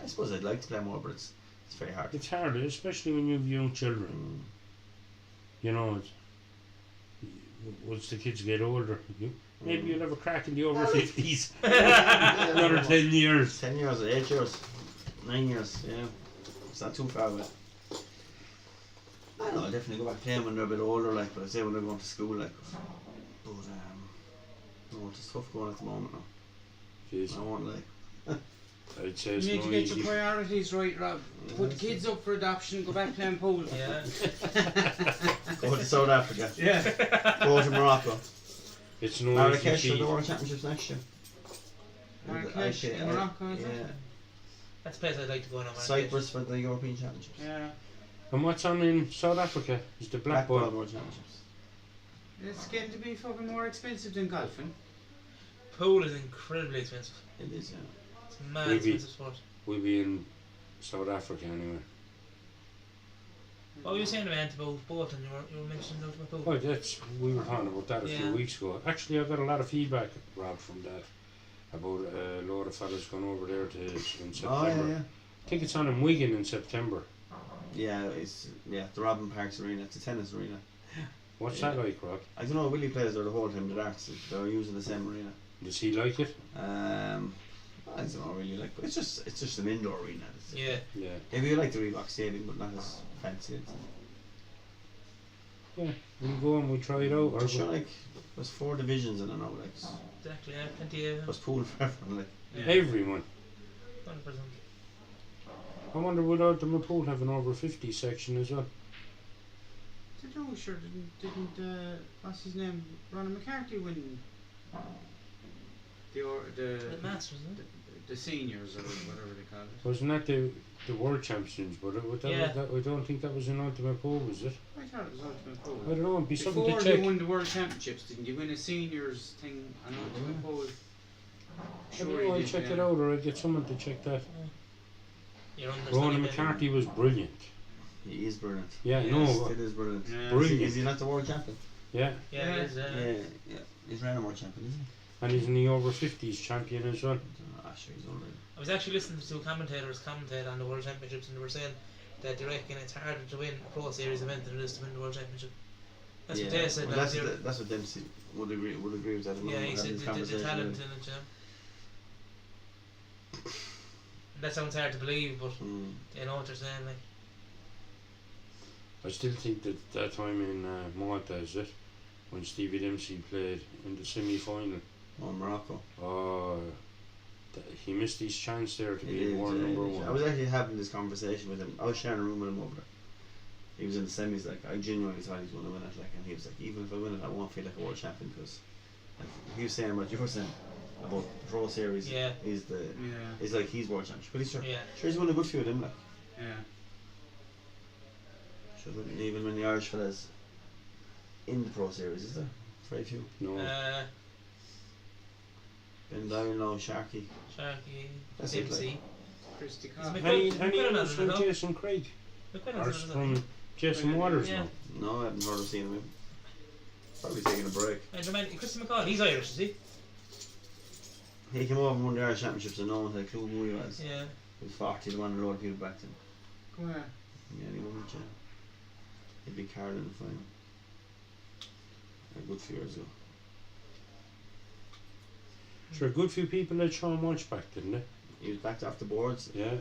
suppose I'd like to play more, but it's very hard. It's hard, especially when you have young children. You know, once the kids get older, maybe you'll have a crack in the over 50s. Another 10 years. 10 years, 8 years, 9 years, yeah. It's not too far away. I know, I'll definitely go back playing when they're a bit older, like, but I say when they're going to school, like, but, no, it's tough going at the moment now. Jeez. I won't lie. I'd say You it's need to no get easy. your priorities right, Rob. Put the kids up for adoption, go back playing pool. Yeah. Go to South Africa, Yeah. go to Morocco. It's no Marrakesh easy for the feat. World Championships next year. Marrakesh in Morocco, is it? Yeah. That's a place I'd like to go on. Cyprus for the European Championships. Yeah. And what's on in South Africa? Is the black ball. World Championships. It's getting to be fucking more expensive than golfing. pool is incredibly expensive. It is, yeah. It's a mad Maybe. expensive sport. We'll be in South Africa anyway. What were you saying about Bolton? You were mentioning the ultimate pool. Oh, we were talking about that a few Yeah. weeks ago. Actually, I got a lot of feedback, Rob, from that about a lot of fellas going over there in September. Oh, yeah. I think it's on in Wigan in September. Yeah, it's the Robin Parks Arena. It's a tennis arena. What's Yeah. that like, Rob? I don't know. Willie plays there the whole time. The darts. They're using the same arena. Does he like it? I don't know really like, but it's just an indoor arena. Yeah. Yeah. Maybe you like the Reebok Stadium, but not as fancy. Yeah. We'll go and we'll try it out. Or Just sure, like there's 4 divisions in it now. Like Exactly. Yeah. Plenty of. there's pool for everyone. Like everyone. 100%. I wonder would Ultimate Pool have an over 50 section as well? Did you know, sure didn't what's his name? Ronald McCarthy win The Masters, isn't it? the seniors or whatever they call it. Wasn't that the World Champions? But Yeah. I don't think that was an Ultimate Pool, was it? I thought it was Ultimate Pool. I don't know. It'd be something Before to you check. won the World Championships, didn't you win a seniors thing on Ultimate Pool? I don't know. I'll check it out, or I'll get someone to check that. You're under Ronan McCarthy was brilliant. he is brilliant. Yeah, Yes, no, It is brilliant. Yeah. Brilliant. Is he not the world champion? yeah, Yeah, it is. Yeah. He's ran a world champion, isn't he? and he's in the over 50s champion as well. Sure, he's alright. I was actually listening to two commentators commentate on the World Championships, and they were saying that they reckon it's harder to win a Pro Series event than it is to win the World Championship. That's what they said. Well, last year. that's what Dempsey would agree with that. Yeah, he said the talent in it, that sounds hard to believe, but you know what they're saying, like. I still think that time in Malta, is it? When Stevie Dempsey played in the semi-final. Oh, Morocco. Oh, he missed his chance there to He be did, world number one. I was actually having this conversation with him. I was sharing a room with him over there. He was in the semis. Like I genuinely thought he was going to win it. Like, and he was like, even if I win it, I won't feel like a world champion because, like, he was saying what you were saying about the Pro Series. Yeah. He's the. Yeah. He's like he's world champion, but he's sure. Yeah. Sure, he's won a good few of them. Like, Yeah. sure, even when the Irish fellas in the Pro Series, is there? Very few. No, Ben Doyle, no, Sharky. Sharky, That's it, Dempsey. Christy Is Cobb. Mc- any McQuillan others on from it, no? Jason Craig McQuillan's or on it, isn't from Jason Yeah. Waters? Yeah. No. No, I haven't heard of seeing him. Probably taking a break. And Jermaine, Christy McCall, he's Irish, is he? He came over and won the Irish Championships and no one had a clue who he was. Yeah. He was 40, the one a load of people back then. Come on. Yeah, he won it, yeah. He beat Carl in the final. A good few years ago. Sure, a good few people had Sean Walsh back, didn't they? He was backed off the boards. Yeah.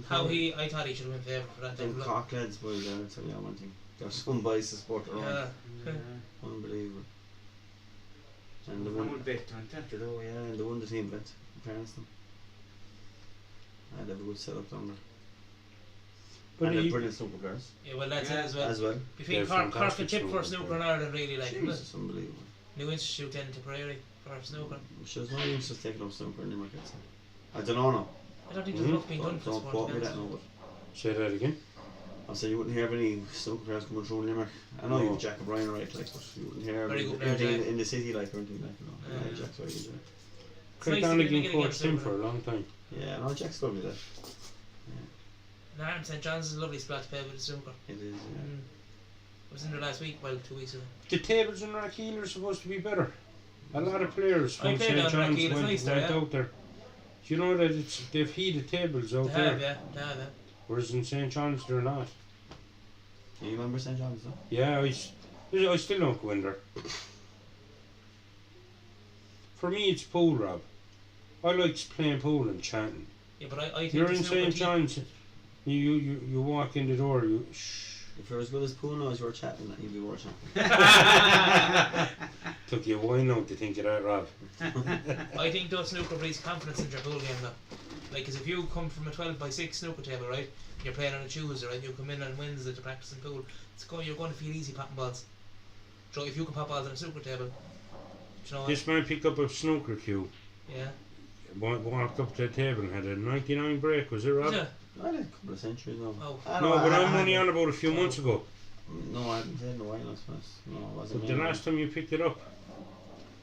I thought he should have been favourite for that. Them double up. cock lads, boys, I'll tell you one thing. There's some bias to sport around. Yeah. Unbelievable. And the One one, bet on that. yeah, and the won the team event, in fairness to them. And they have a good setup down there. But and they're he, brilliant snooker players Yeah, well, that's it Yeah. as well. as well. Between They're Cork and fantastic Tip for snooker snooker in Ireland, really, like, isn't it? Jesus, unbelievable. New Institute then Tipperary for snooker. There's no use just taking up snooker in Limerick, I'd say. I don't know now. I don't think there's enough being done for Don't sport. quote me to be that honest. now, say that again. but I'll say you wouldn't hear of any snooker players coming through in Limerick. I know No. you've Jack O'Brien right, like, but you wouldn't hear of Very good player, anything Jack. in the city, like, or anything like, you know. Yeah. Yeah, Jack's very good, Craig nice to be Donegan getting coached against him them, for a long time. yeah, no, Jack's got to be there. And Ireland St John's is a lovely spot to play with the snooker. It is, yeah. I was in there last week, well, 2 weeks ago. The tables in Rackeel are supposed to be better. A lot of players I from played St on John's Rackeel, it's went, nice there, went yeah. out there. Do you know that they've heated tables out They there, have, yeah. They have, yeah. whereas in St John's they're not. Do you remember St. John's, though? Yeah, I still don't go in there. For me, it's pool, Rob. I like playing pool and chatting. Yeah, but I think You're the in snooker St team- John's. You walk in the door. You shh. If you're as good as Pool knows you're chatting, you'd be world champion. Took you a while now to think of that, Rob. I think those snooker breeds confidence in your pool game though. Like, 'cause if you come from a 12x6 snooker table, right, and you're playing on a Tuesday, right, you come in on Wednesday to practice in pool, you're going to feel easy popping balls. So if you can pop balls on a snooker table, do you know what? This man picked up a snooker cue, Yeah. walked up to the table and had a 99 break, was it, Rob? Yeah. I did a couple of centuries now. Oh. No, but I'm only on about a few months ago. No, I haven't played in a while, I suppose. No, it wasn't But the me. last time you picked it up,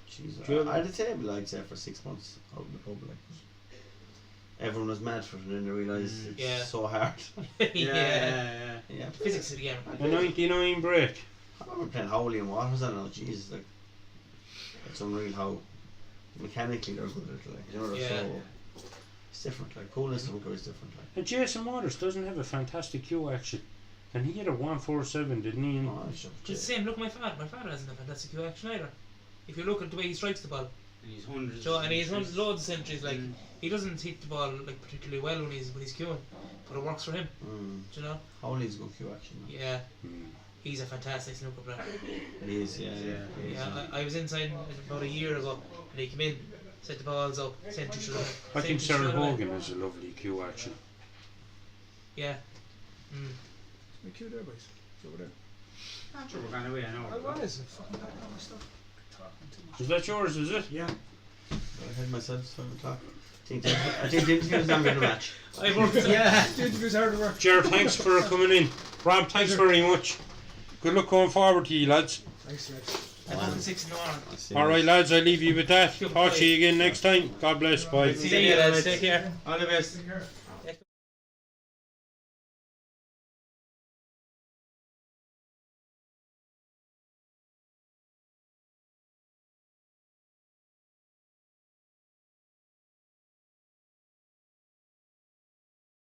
Jesus. Do you I had a table, I'd say, for 6 months out in the pub. Like, everyone was mad for it, and then they realised it's Yeah. so hard. Yeah. Yeah. Physics of the game. A 99 break. I remember playing Howley and Waters, I don't know, Jesus, like, it's unreal how mechanically they're good at it, like, you know, they're Yeah. so, it's different, like, pool and snooker is different, like. And Jason Waters doesn't have a fantastic cue action. And he had a 147, didn't he? Oh, it's just, It's the same. Look, my father hasn't a fantastic cue action either. If you look at the way he strikes the ball, And he's hundreds. so of and he's centuries. loads of centuries. Like Mm. he doesn't hit the ball like particularly well when he's queuing, but it works for him. Do you know? Howley's good cue action, like. Yeah, Mm. he's a fantastic snooker player. It is, yeah, yeah. It is, Yeah, I was inside about a year ago, and he came in, set the balls up, sent you straight away. I think Sent you Sarah straight away. Hogan has a lovely cue action. Yeah. Mm. We queued there, boys. It's over there. I'm sure we're going away, I know. Oh, what is it? Fucking back all my stuff. Talking too much. Is that yours, is it? Yeah. I had myself 7 o'clock. I think the interview was longer than the match. I worked. Yeah. The interview's hard to work. Ger, thanks for coming in. Rob, thanks very much. Good luck going forward to you, lads. Thanks, lads. At 6 in the morning. Alright, lads, I'll leave you with that. Talk to you again next time. God bless. Bye. See you, lads. Take care. All the best. Take care.